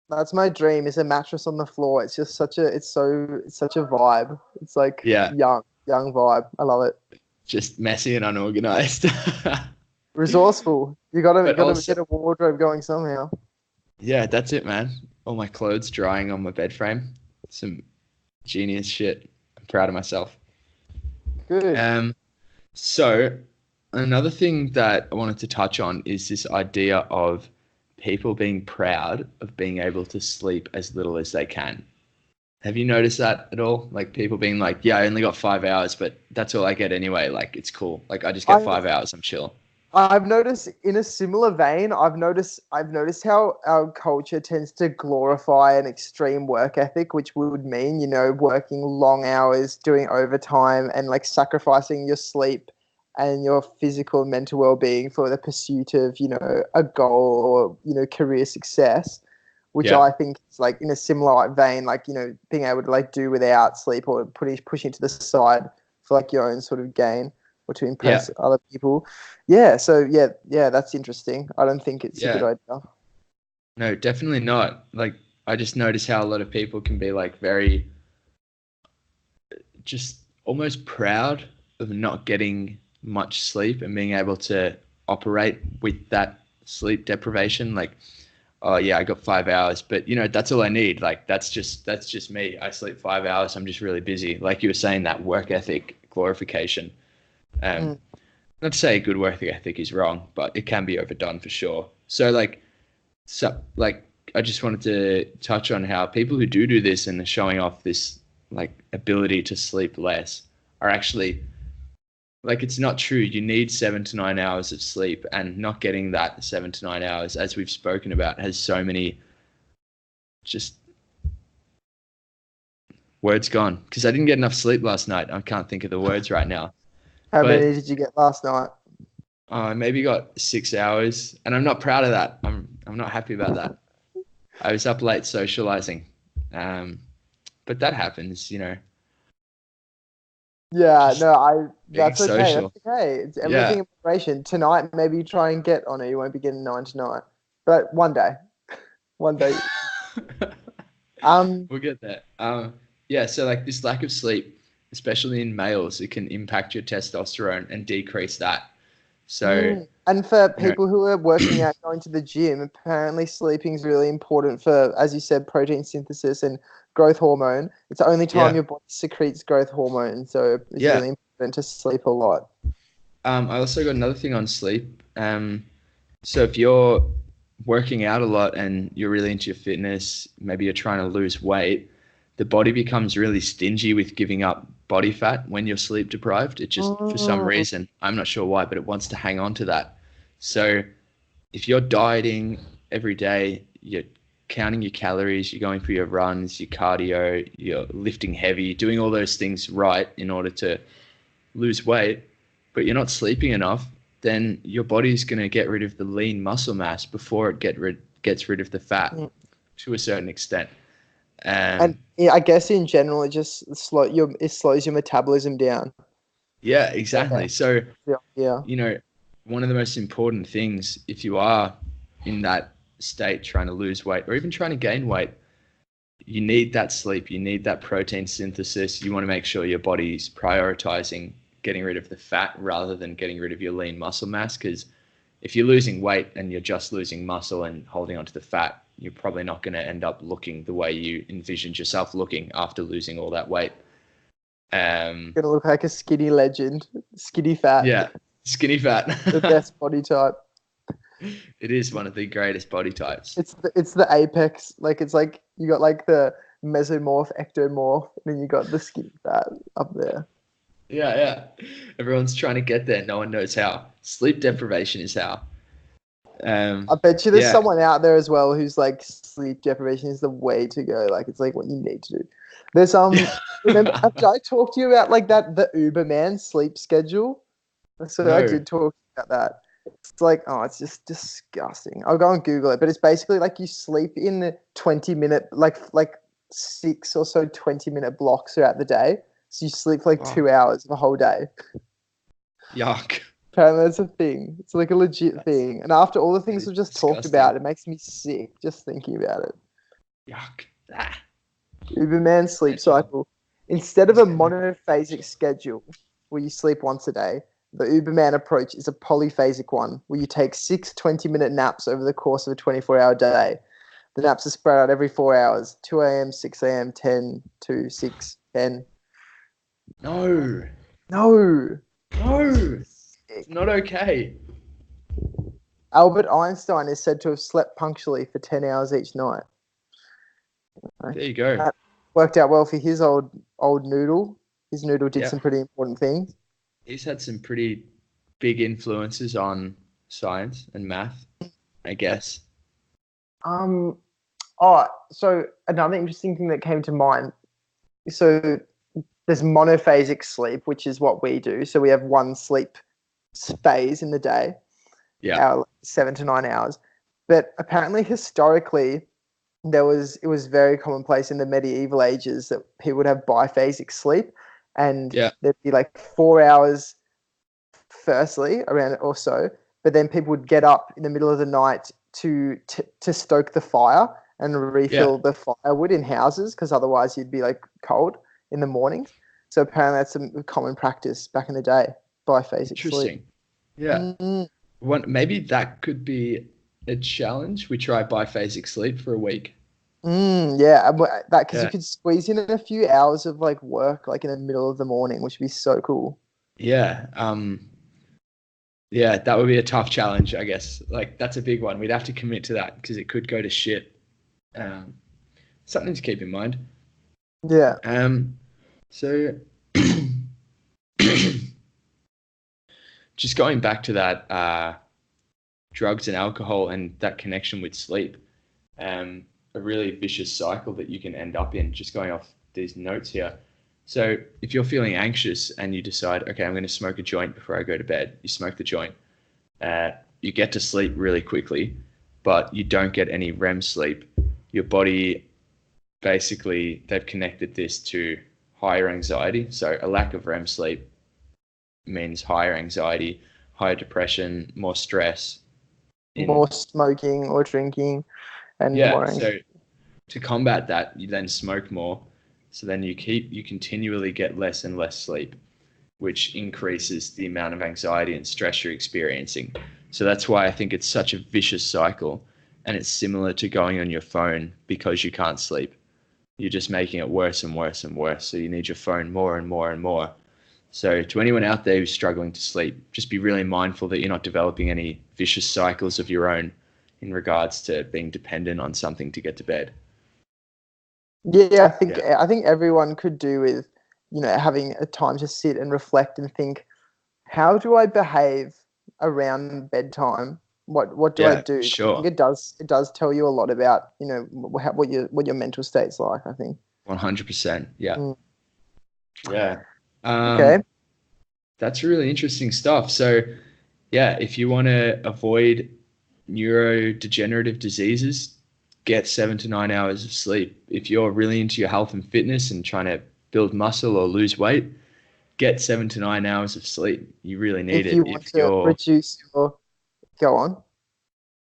That's my dream is a mattress on the floor. It's just it's such a vibe. It's like Yeah, young vibe. I love it. just messy and unorganized. Resourceful. You But gotta also, get a wardrobe going somehow. yeah, that's it, man. All my clothes drying on my bed frame. Some genius shit. I'm proud of myself. Good. Um, so another thing that I wanted to touch on is this idea of people being proud of being able to sleep as little as they can. Have you noticed that at all? Like people being like, yeah, I only got 5 hours, but that's all I get anyway. Like it's cool. Like I just get I 5 hours. I'm chill. I've noticed in a similar vein, I've noticed how our culture tends to glorify an extreme work ethic, which would mean, working long hours, doing overtime, and like sacrificing your sleep and your physical and mental well-being for the pursuit of, a goal or, career success, which Yeah. I think is like in a similar vein, like, being able to like do without sleep or pushing to the side for like your own sort of gain or to Yeah. impress other people. Yeah, so yeah, that's interesting. I don't think it's a good Yeah. idea. No, definitely not. Like I just notice how a lot of people can be like very just almost proud of not getting much sleep and being able to operate with that sleep deprivation. Like, oh yeah, I got 5 hours, but that's all I need. Like that's just me. I sleep 5 hours. I'm just really busy. Like you were saying, that work ethic glorification. Um, Mm. not to say good work ethic is wrong, but it can be overdone for sure. So I just wanted to touch on how people who do this and are showing off this like ability to sleep less are actually like it's not true. You need 7 to 9 hours of sleep, and not getting that 7 to 9 hours, as we've spoken about, has so many just words gone. Because I didn't get enough sleep last night. I can't think of the words right now. How many But did you get last night? I maybe got 6 hours, and I'm not proud of that. I'm not happy about that. I was up late socializing, um, but that happens. Yeah, Just no, I being that's okay. That's social. okay. It's Yeah, everything in moderation. Tonight, maybe you try and get on it. You won't be getting 9 tonight, but one day, one day. Um, we'll get there. Yeah, so like this lack of sleep, especially in males, it can impact your testosterone and decrease that. So, and for you know, people who are working out, going to the gym, apparently sleeping is really important for, as you said, protein synthesis and growth hormone. It's the only time yeah, your body secretes growth hormone, so it's yeah. really important to sleep a lot. I also got another thing on sleep. So if you're working out a lot and you're really into your fitness, maybe you're trying to lose weight, the body becomes really stingy with giving up body fat when you're sleep deprived. It just, for some Mm. reason, I'm not sure why, but it wants to hang on to that. So if you're dieting every day, you're counting your calories, you're going for your runs, your cardio, you're lifting heavy, doing all those things right in order to lose weight, but you're not sleeping enough, then your body's going to get rid of the lean muscle mass before it gets rid of the fat to a certain extent. And I guess in general, it slows your metabolism down. Yeah, exactly. Yeah. So, Yeah. One of the most important things, if you are in that state trying to lose weight or even trying to gain weight, you need that sleep. You need that protein synthesis. You want to make sure your body's prioritizing getting rid of the fat rather than getting rid of your lean muscle mass. Because if you're losing weight and you're just losing muscle and holding onto the fat, you're probably not going to end up looking the way you envisioned yourself looking after losing all that weight. Gonna look like a skinny legend, skinny fat. Yeah, skinny fat. The best body type. It is one of the greatest body types. It's the apex. Like it's like you got like the mesomorph, ectomorph, and then you got the skinny fat up there. Yeah. Everyone's trying to get there. No one knows how. Sleep deprivation is how. I bet you there's someone out there as well who's like sleep deprivation is the way to go. Like it's like what you need to do. There's remember did I talk to you about like the Uberman sleep schedule? So No. I did talk about that. It's like, oh, it's just disgusting. I'll go and Google it, but it's basically like you sleep in the 20-minute, like 6 or so 20-minute blocks throughout the day. So you sleep for like 2 hours the whole day. Yuck. Apparently that's a thing. It's like a legit thing. And after all the things we've just talked about, it makes me sick just thinking about it. Yuck. Uberman sleep cycle. Instead of a monophasic schedule where you sleep once a day, the Uberman approach is a polyphasic one where you take 6 20-minute naps over the course of a 24-hour day. The naps are spread out every 4 hours, 2 a.m., 6 a.m., 10, 2, 6, 10. No. It's not okay. Albert Einstein is said to have slept punctually for 10 hours each night. There you go. That worked out well for his old noodle. His noodle did some pretty important things. He's had some pretty big influences on science and math, I guess. So another interesting thing that came to mind. So there's monophasic sleep, which is what we do. So we have one sleep phase in the day, our 7 to 9 hours. But apparently, historically, it was very commonplace in the medieval ages that people would have biphasic sleep, and there'd be like 4 hours firstly around or so, but then people would get up in the middle of the night to stoke the fire and refill the firewood in houses, because otherwise you'd be like cold in the mornings. So apparently that's a common practice back in the day, biphasic sleep. Yeah. Maybe that could be a challenge. We try biphasic sleep for a week. Because you could squeeze in a few hours of like work like in the middle of the morning, which would be so cool. Yeah. That would be a tough challenge, I guess. Like that's a big one. We'd have to commit to that because it could go to shit. Something to keep in mind. Yeah. So just going back to that drugs and alcohol and that connection with sleep, a really vicious cycle that you can end up in, just going off these notes here. So if you're feeling anxious and you decide, okay, I'm going to smoke a joint before I go to bed, you smoke the joint, you get to sleep really quickly, but you don't get any REM sleep. Your body, basically, they've connected this to higher anxiety. So a lack of REM sleep means higher anxiety, higher depression, more stress. More smoking or drinking. And more so to combat that, you then smoke more. So then you continually get less and less sleep, which increases the amount of anxiety and stress you're experiencing. So that's why I think it's such a vicious cycle. And it's similar to going on your phone because you can't sleep. You're just making it worse and worse and worse. So you need your phone more and more and more. So to anyone out there who's struggling to sleep, just be really mindful that you're not developing any vicious cycles of your own in regards to being dependent on something to get to bed. Yeah, I think everyone could do with, having a time to sit and reflect and think, how do I behave around bedtime? What do I do? Sure. I think it does tell you a lot about, what your mental state's like, I think. 100%. Yeah. Okay. That's really interesting stuff. So yeah, if you want to avoid neurodegenerative diseases, get 7 to 9 hours of sleep. If you're really into your health and fitness and trying to build muscle or lose weight, get 7 to 9 hours of sleep. You really need If it. you want to reduce your, go on.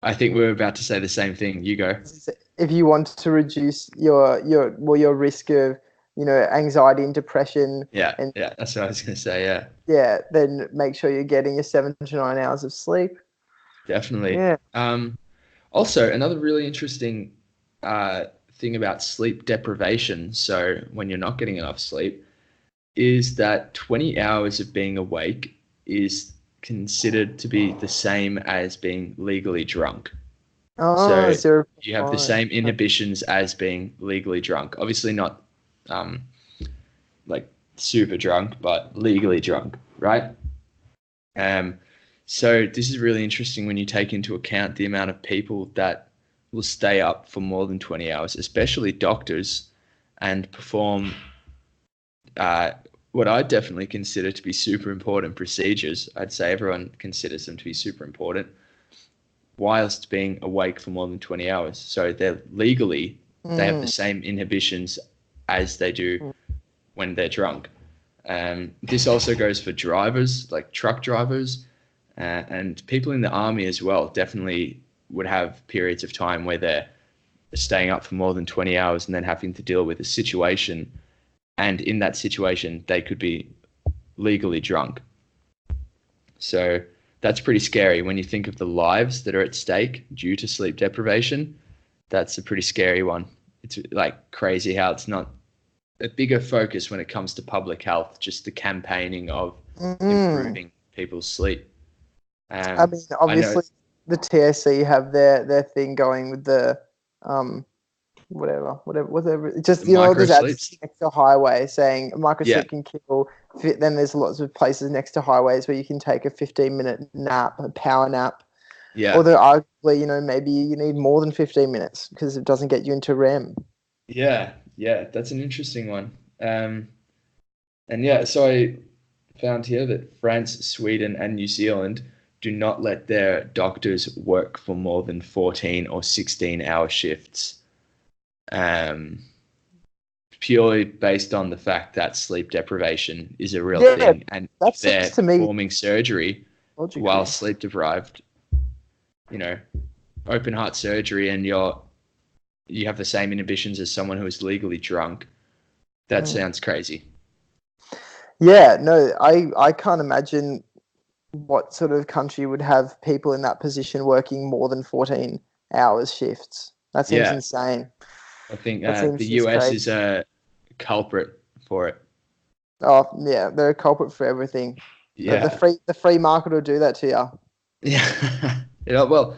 I think we're about to say the same thing. You go. If you want to reduce your risk of, anxiety and depression, Yeah, and yeah, that's what I was going to say. Yeah, then make sure you're getting your 7 to 9 hours of sleep. definitely. Yeah. Also, another really interesting thing about sleep deprivation, so when you're not getting enough sleep, is that 20 hours of being awake is considered to be the same as being legally drunk. Oh, So zero you have the point same inhibitions as being legally drunk. Obviously not um, like super drunk, but legally drunk, right? Um, so this is really interesting when you take into account the amount of people that will stay up for more than 20 hours, especially doctors, and perform uh, what I definitely consider to be super important procedures. I'd say everyone considers them to be super important whilst being awake for more than 20 hours. So they have the Mm. same inhibitions as they do when they're drunk. This also goes for drivers, like truck drivers, and people in the army as well. Definitely would have periods of time where they're staying up for more than 20 hours and then having to deal with a situation. And in that situation, they could be legally drunk. So that's pretty scary when you think of the lives that are at stake due to sleep deprivation. That's a pretty scary one. It's like crazy how it's not a bigger focus when it comes to public health, just the campaigning of Mm. improving people's sleep. I mean, I know obviously, the TSC have their thing going with the um whatever. Just the there's micro ads sleeps. next to highway saying a Yeah, microsleep can kill. Then there's lots of places next to highways where you can take a 15-minute nap, a power nap. yeah, Although arguably, maybe you need more than 15 minutes because it doesn't get you into REM. yeah. That's an interesting one. And yeah, so I found here that France, Sweden, and New Zealand do not let their doctors work for more than 14 or 16-hour shifts, um, purely based on the fact that sleep deprivation is a real Yeah, thing. And that if seems they're to me performing surgery while logical. sleep deprived, you know, open heart surgery, and you have the same inhibitions as someone who is legally drunk, that Mm. sounds crazy. Yeah, no, I can't imagine what sort of country would have people in that position working more than 14 hours shifts. That seems Yeah, insane. I think That the seems just US crazy. is a culprit for it. Oh yeah, they're a culprit for everything. The Yeah. free market will do that to you. Yeah. Well,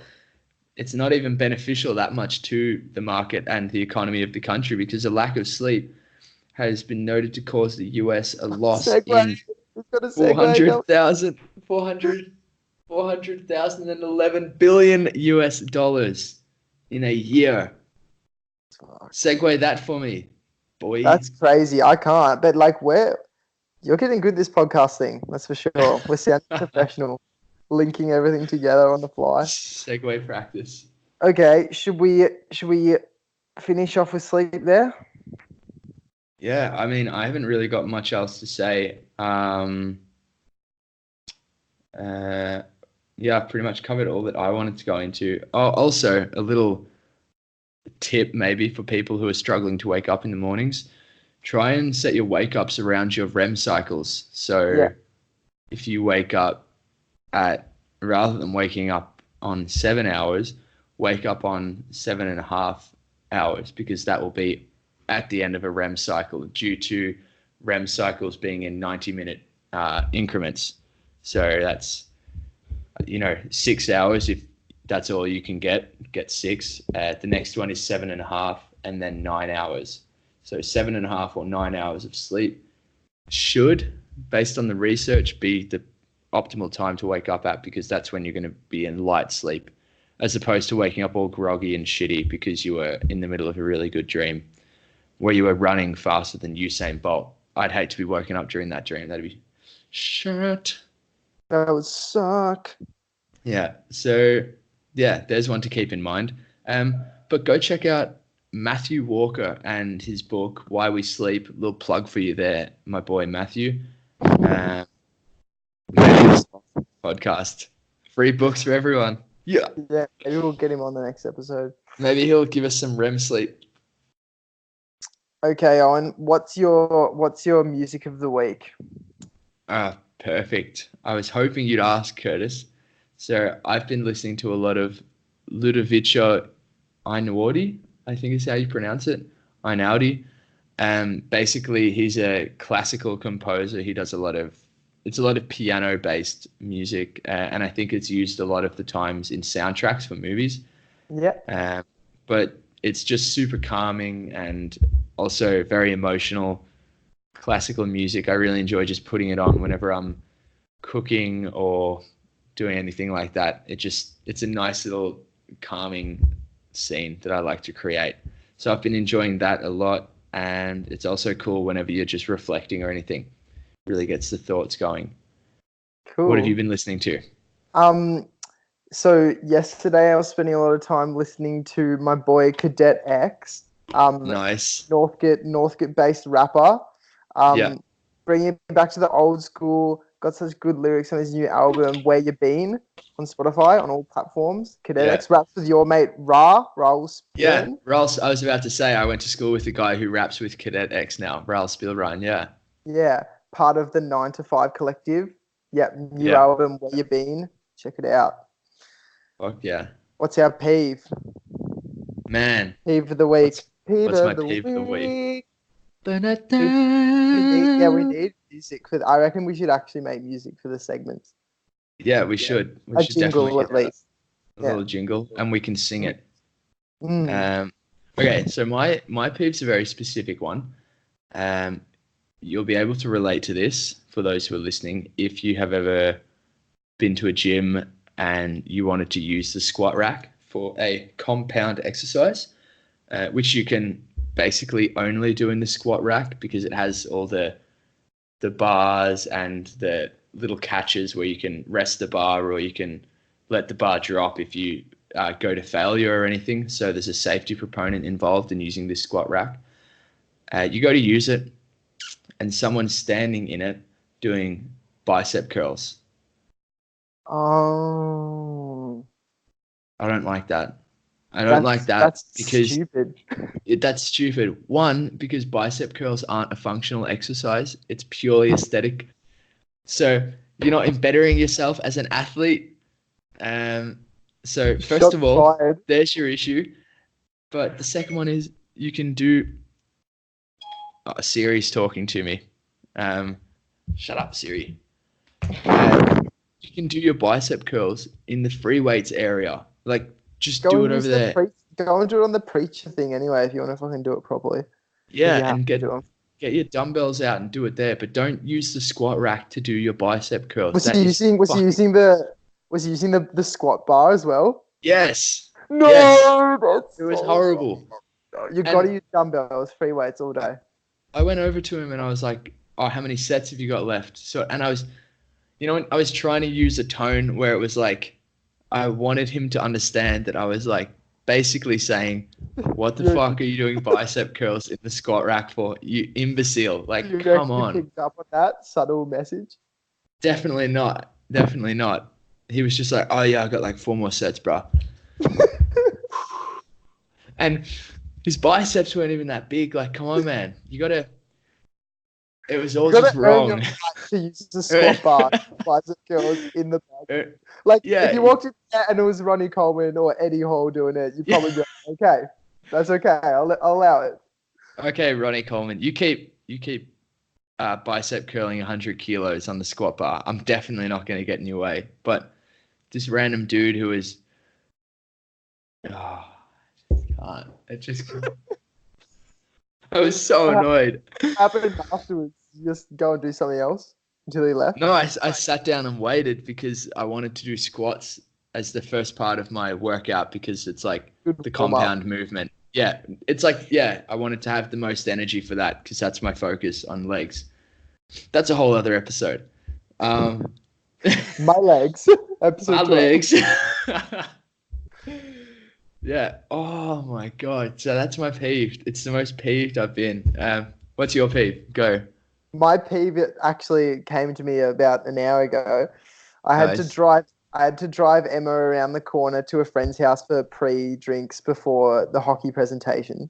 it's not even beneficial that much to the market and the economy of the country because a lack of sleep has been noted to cause the US a loss Segway. in We've got a segue going. 400,000, 411 billion US dollars in a year. Fuck. Segue that for me, boy. That's crazy. I can't. But like, you're getting good at this podcast thing. That's for sure. We're sounding professional, linking everything together on the fly. Segue practice. Okay, should we finish off with sleep there? Yeah, I mean, I haven't really got much else to say. Uh, yeah, I've pretty much covered all that I wanted to go into. Oh, also, a little tip maybe for people who are struggling to wake up in the mornings. Try and set your wake ups around your REM cycles. Yeah. So if you wake up at, rather than waking up on 7 hours, wake up on 7.5 hours because that will be at the end of a REM cycle due to REM cycles being in 90-minute increments. So that's 6 hours. If that's all you can get six. The next one is 7.5, and then 9 hours. So 7.5 or 9 hours of sleep should, based on the research, be the optimal time to wake up at because that's when you're going to be in light sleep, as opposed to waking up all groggy and shitty because you were in the middle of a really good dream where you were running faster than Usain Bolt. I'd hate to be woken up during that dream. That'd be shit. That would suck. Yeah. So yeah, there's one to keep in mind. But go check out Matthew Walker and his book Why We Sleep. Little plug for you there, my boy Matthew. Um, maybe this podcast. Free books for everyone. Yeah. Yeah, maybe we'll get him on the next episode. Maybe he'll give us some REM sleep. Okay, Owen, what's your music of the week? Perfect. I was hoping you'd ask, Curtis. So I've been listening to a lot of Ludovico Einaudi, I think is how you pronounce it. Einaudi. Basically, he's a classical composer. He does a lot of piano-based music, and I think it's used a lot of the times in soundtracks for movies. Yeah. But it's just super calming and also very emotional. Classical music. I really enjoy just putting it on whenever I'm cooking or doing anything like that. It's a nice little calming scene that I like to create. So I've been enjoying that a lot, and it's also cool whenever you're just reflecting or anything. Really gets the thoughts going. Cool. What have you been listening to? So yesterday I was spending a lot of time listening to my boy Cadet X, Nice. Northgate based rapper. Yeah. Bringing it back to the old school. Got such good lyrics on his new album, Where You Been, on Spotify, on all platforms. Cadet X raps with your mate Raul Spielrein. Yeah, Raul. I was about to say I went to school with the guy who raps with Cadet X now, Raul Spielrein. Yeah. Yeah, part of the 9 to 5 collective. Yep, new album, Where You Been. Check it out. Fuck yeah. What's our peeve? Man. Peeve of the week. What's my peeve of the week? We need music for. I reckon we should actually make music for the segments. Yeah, we should. We should jingle definitely at least. A little jingle, and we can sing it. Mm. Okay, so my peeve's a very specific one. You'll be able to relate to this for those who are listening. If you have ever been to a gym and you wanted to use the squat rack for a compound exercise, which you can basically only do in the squat rack because it has all the bars and the little catches where you can rest the bar or you can let the bar drop if you go to failure or anything. So there's a safety proponent involved in using this squat rack. You go to use it and someone's standing in it doing bicep curls. Oh. I don't like that. I don't like that because stupid. That's stupid. One, because bicep curls aren't a functional exercise. It's purely aesthetic. So you're not bettering yourself as an athlete. So first of all, there's your issue. But the second one is you can do... Oh, Siri's talking to me. Shut up, Siri. You can do your bicep curls in the free weights area. Like, just do it over there. Go and do it on the preacher thing anyway if you want to fucking do it properly. Yeah, and get your dumbbells out and do it there, but don't use the squat rack to do your bicep curls. Was he using the squat bar as well? Yes. No, yes. It was horrible. You've got to use dumbbells, free weights all day. I went over to him and I was like, "Oh, how many sets have you got left?" So, and I was trying to use a tone where it was like, I wanted him to understand that I was like basically saying, "What the fuck are you doing bicep curls in the squat rack for, you imbecile? Like, come on." Picked up on that subtle message? Definitely not. Definitely not. He was just like, "Oh yeah, I got like 4 more sets, bro." And his biceps weren't even that big. Like, come on, man. You gotta. It was all just wrong. To use the squat bar, bicep curls in the back. Like, if you walked in there and it was Ronnie Coleman or Eddie Hall doing it, you'd probably be like, okay, that's okay. I'll allow it. Okay, Ronnie Coleman, you keep bicep curling 100 kilos on the squat bar. I'm definitely not going to get in your way. But this random dude who is, I just can't. I was so annoyed. What happened afterwards? You just go and do something else until he left? No, I sat down and waited because I wanted to do squats as the first part of my workout because it's like the compound movement. Yeah, it's like, I wanted to have the most energy for that because that's my focus on legs. That's a whole other episode. My legs. My Episode 12. legs. Yeah. Oh my God. So that's my peeve. It's the most peeved I've been. What's your peeve? Go. My peeve actually came to me about an hour ago. I had to Nice. drive. I had to drive Emma around the corner to a friend's house for pre-drinks before the hockey presentation,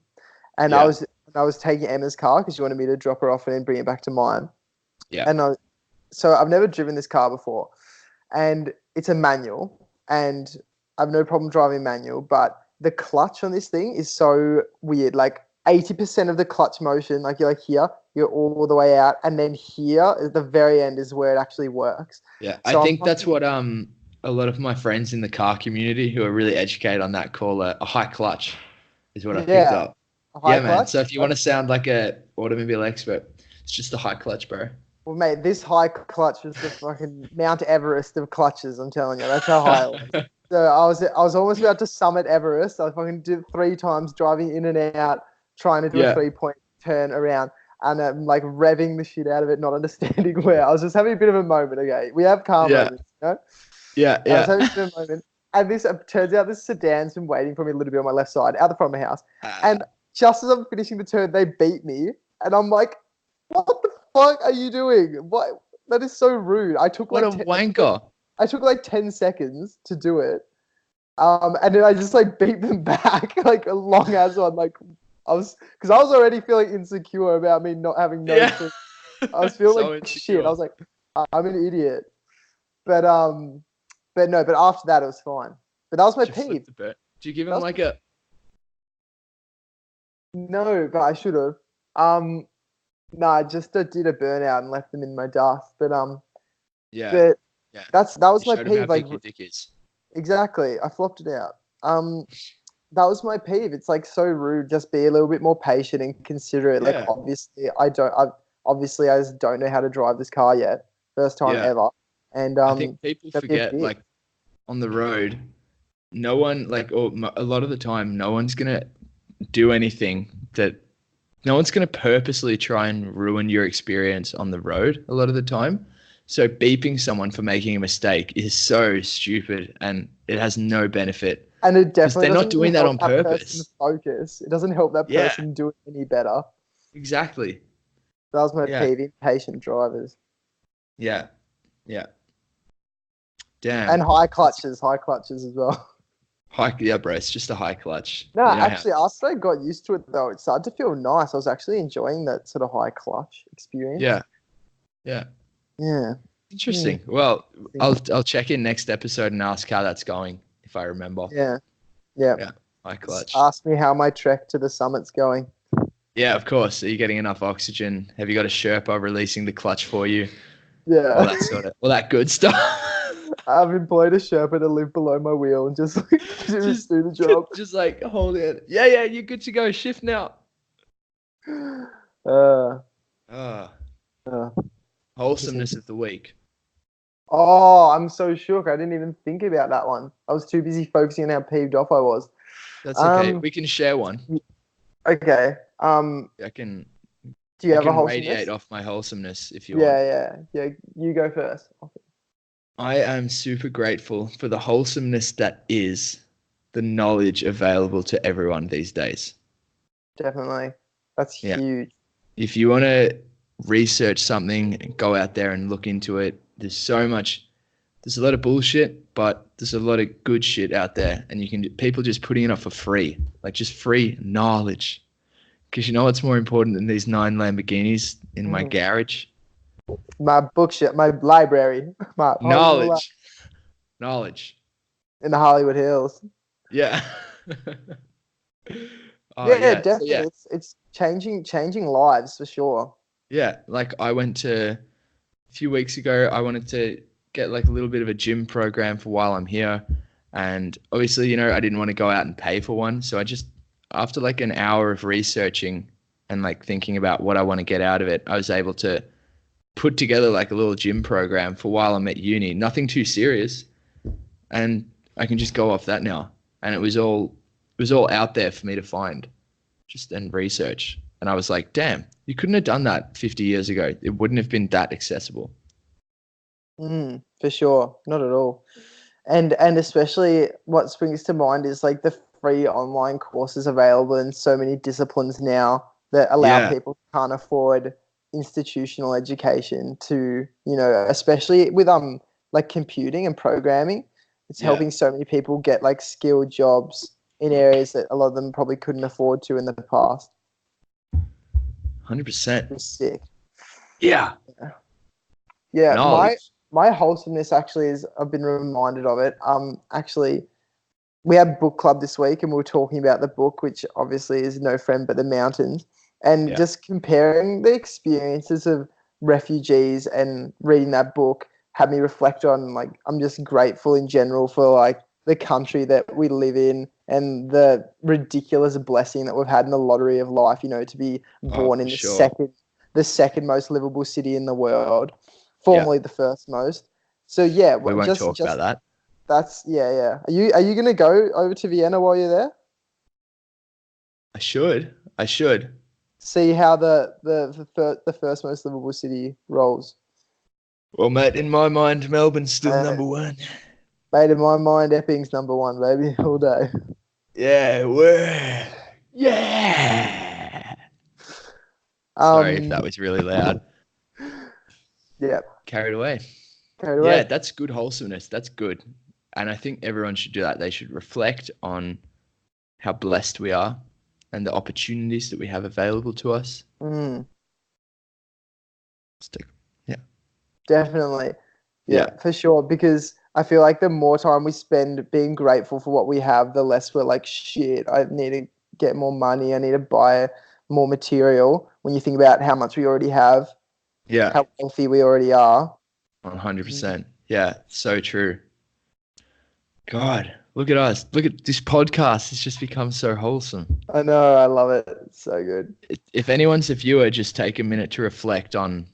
and Yeah. I was taking Emma's car because she wanted me to drop her off and then bring it back to mine. Yeah. And so I've never driven this car before, and it's a manual, and I have no problem driving manual, but the clutch on this thing is so weird. Like 80% of the clutch motion, like you're like here, you're all the way out, and then here at the very end is where it actually works. Yeah. I So I'm think that's what a lot of my friends in the car community who are really educated on that call a high clutch is what I picked yeah, up. a high Yeah, man. clutch. So if you want to sound like a automobile expert, it's just a high clutch, bro. Well, mate, this high clutch was the fucking Mount Everest of clutches. I'm telling you, that's how high it was. So I was almost about to summit Everest. I fucking did 3 times driving in and out, trying to do a Yeah. 3-point turn around, and I'm like revving the shit out of it, not understanding where. I was just having a bit of a moment. Okay, we have car Yeah. moments, you know. Yeah. I was Yeah. having a bit of a moment, and this turns out this sedan's been waiting for me a little bit on my left side, out the front of my house, and just as I'm finishing the turn, they beat me, and I'm like, "What the fuck are you doing? What? That is so rude." What a wanker. I took like 10 seconds to do it. And then I just like beat them back like a long ass one. Like because I was already feeling insecure about me not having no Yeah. clue. I was feeling So like shit. insecure. I was like, I'm an idiot. But no, but after that it was fine. But that was my Did you flip peeve. the bird? Do you give That him was like a no, but I should have. No, I just did a burnout and left them in my dust. yeah. But Yeah. that was You my showed him how peeve. Like big your dick is. exactly, I flopped it out. That was my peeve. It's like so rude. Just be a little bit more patient and considerate. Like Yeah. obviously I just don't know how to drive this car yet. First time Yeah. ever. And I think people don't be a forget, dick. like, on the road, no one, like, or a lot of the time, no one's going to do anything that, no one's going to purposely try and ruin your experience on the road a lot of the time. So beeping someone for making a mistake is so stupid and it has no benefit And it because definitely they're not doesn't doing that help on that person purpose. focus. It doesn't help that Yeah, person do it any better. exactly. That was my Yeah, peeve, impatient drivers. yeah, yeah. Damn. And high clutches as well. High, yeah, bro. It's just a high clutch. No, You know how. actually, after I got used to it though, it started to feel nice. I was actually enjoying that sort of high clutch experience. Yeah, yeah. Yeah. Interesting. Well, I'll check in next episode and ask how that's going if I remember. Yeah. Yeah. Yeah, high clutch. Ask me how my trek to the summit's going. Yeah, of course. Are you getting enough oxygen? Have you got a Sherpa releasing the clutch for you? Yeah. All that good stuff. I've employed a Sherpa to live below my wheel and just like just do the job. Just like hold it. Yeah, yeah, you're good to go. Shift now. Uh, Ah, uh. wholesomeness of the week. Oh, I'm so shook. I didn't even think about that one. I was too busy focusing on how peeved off I was. That's okay. We can share one. Okay. I can. Do you I have a can radiate wholesomeness? off my wholesomeness if you want. Yeah. You go first. I am super grateful for the wholesomeness that is the knowledge available to everyone these days. Definitely. That's Yeah. huge. If you want to research something, go out there and look into it. There's a lot of bullshit, but there's a lot of good shit out there. And people just putting it up for free, like just free knowledge. Because you know what's more important than these 9 Lamborghinis in my garage? My bookshelf, my library, my Knowledge. Knowledge. in the Hollywood Hills. Yeah. Oh, Yeah, yeah. So, definitely. yeah. It's changing lives for sure. Yeah. Like a few weeks ago, I wanted to get like a little bit of a gym program for while I'm here. And obviously, I didn't want to go out and pay for one. So I just, after like an hour of researching and like thinking about what I want to get out of it, I was able to put together like a little gym program for while I'm at uni. Nothing too serious. And I can just go off that now. And it was all out there for me to find just and research. And I was like, damn, you couldn't have done that 50 years ago. It wouldn't have been that accessible. For sure, not at all. And especially what springs to mind is like the free online courses available in so many disciplines now that allow Yeah, people who can't afford institutional education to, especially with like computing and programming, it's yeah, helping so many people get like skilled jobs in areas that a lot of them probably couldn't afford to in the past. 100%. It's sick. Yeah, Yeah, my knowledge. my wholesomeness actually is I've been reminded of it. Actually, we had book club this week and we were talking about the book, which obviously is No Friend But the Mountains, and Yeah. just comparing the experiences of refugees and reading that book had me reflect on, like, I'm just grateful in general for like the country that we live in and the ridiculous blessing that we've had in the lottery of life, to be Oh, born for in the sure. second most livable city in the world, Yeah, formerly the first most. So yeah, we won't just talk about that. that's yeah. Are you gonna go over to Vienna while you're there? I should. I should. See how the first most livable city rolls. Well, mate, in my mind, Melbourne's still Uh, number one. Mate, in my mind, Epping's number one, baby, all day. Yeah, we're. Yeah. Sorry if Um, that was really loud. yeah, Carried away. carried Yeah, away. that's good wholesomeness. That's good. And I think everyone should do that. They should reflect on how blessed we are and the opportunities that we have available to us. Mm, Stick. Yeah. definitely, yeah, Yeah. for sure. Because I feel like the more time we spend being grateful for what we have, the less we're like, shit, I need to get more money. I need to buy more material. When you think about how much we already have, Yeah. how wealthy we already are. 100%. Yeah. So true. God, look at us. Look at this podcast. It's just become so wholesome. I know, I love it. It's so good. If anyone's a viewer, just take a minute to reflect on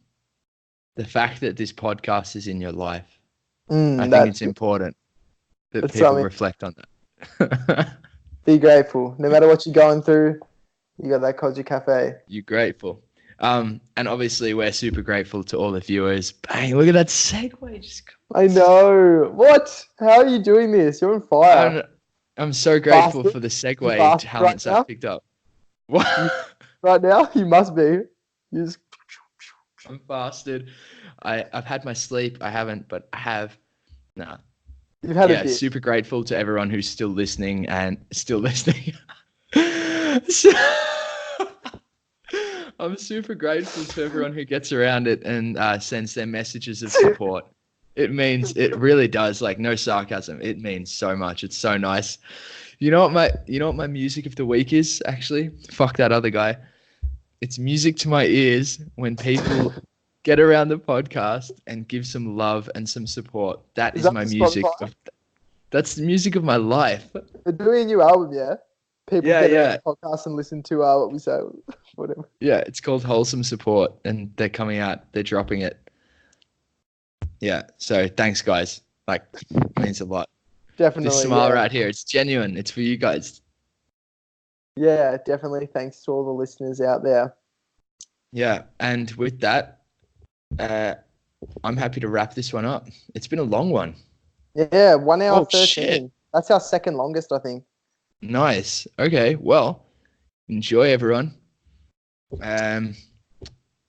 the fact that this podcast is in your life. I think That's it's important that that's people something. reflect on that. Be grateful. No matter what you're going through, you got that Koji Cafe. You're grateful. And obviously, we're super grateful to all the viewers. Bang, look at that segue. Just I know. What? How are you doing this? You're on fire. I'm, I'm so grateful Fasted? for the You segue fast right talents I've now? picked up. What? You right now? You must be. You just, I'm fasted. I've had my sleep. I haven't, but I have. Nah. you've had a Yeah, bit. super grateful to everyone who's still listening and still listening. So- I'm super grateful to everyone who gets around it and sends their messages of support. It really does, like, no sarcasm. It means so much. It's so nice. You know what my music of the week is, actually? Fuck that other guy. It's music to my ears when people get around the podcast and give some love and some support. That Is is that my for music Spotify? that's the music of my life. They're doing a new album, yeah? People Yeah, get around yeah. the podcast and listen to what we say. Whatever. Yeah, it's called Wholesome Support, and they're coming out. They're dropping it. Yeah, so thanks, guys. Like, means a lot. This Definitely, smile yeah. right here, it's genuine. It's for you guys. Yeah, definitely. Thanks to all the listeners out there. Yeah, and with that, uh, I'm happy to wrap this one up. It's been a long one. Yeah, 1 hour Oh shit! 13. That's our second longest, I think. Nice. Okay, well, enjoy, everyone. Um,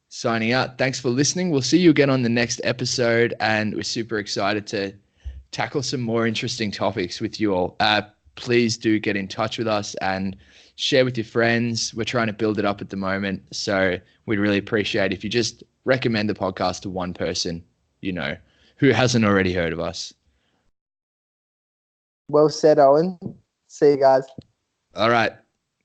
signing out. Thanks for listening. We'll see you again on the next episode, and we're super excited to tackle some more interesting topics with you all. Please do get in touch with us and share with your friends. We're trying to build it up at the moment, so we'd really appreciate if you just recommend the podcast to one person, who hasn't already heard of us. Well said, Owen. See you guys. All right.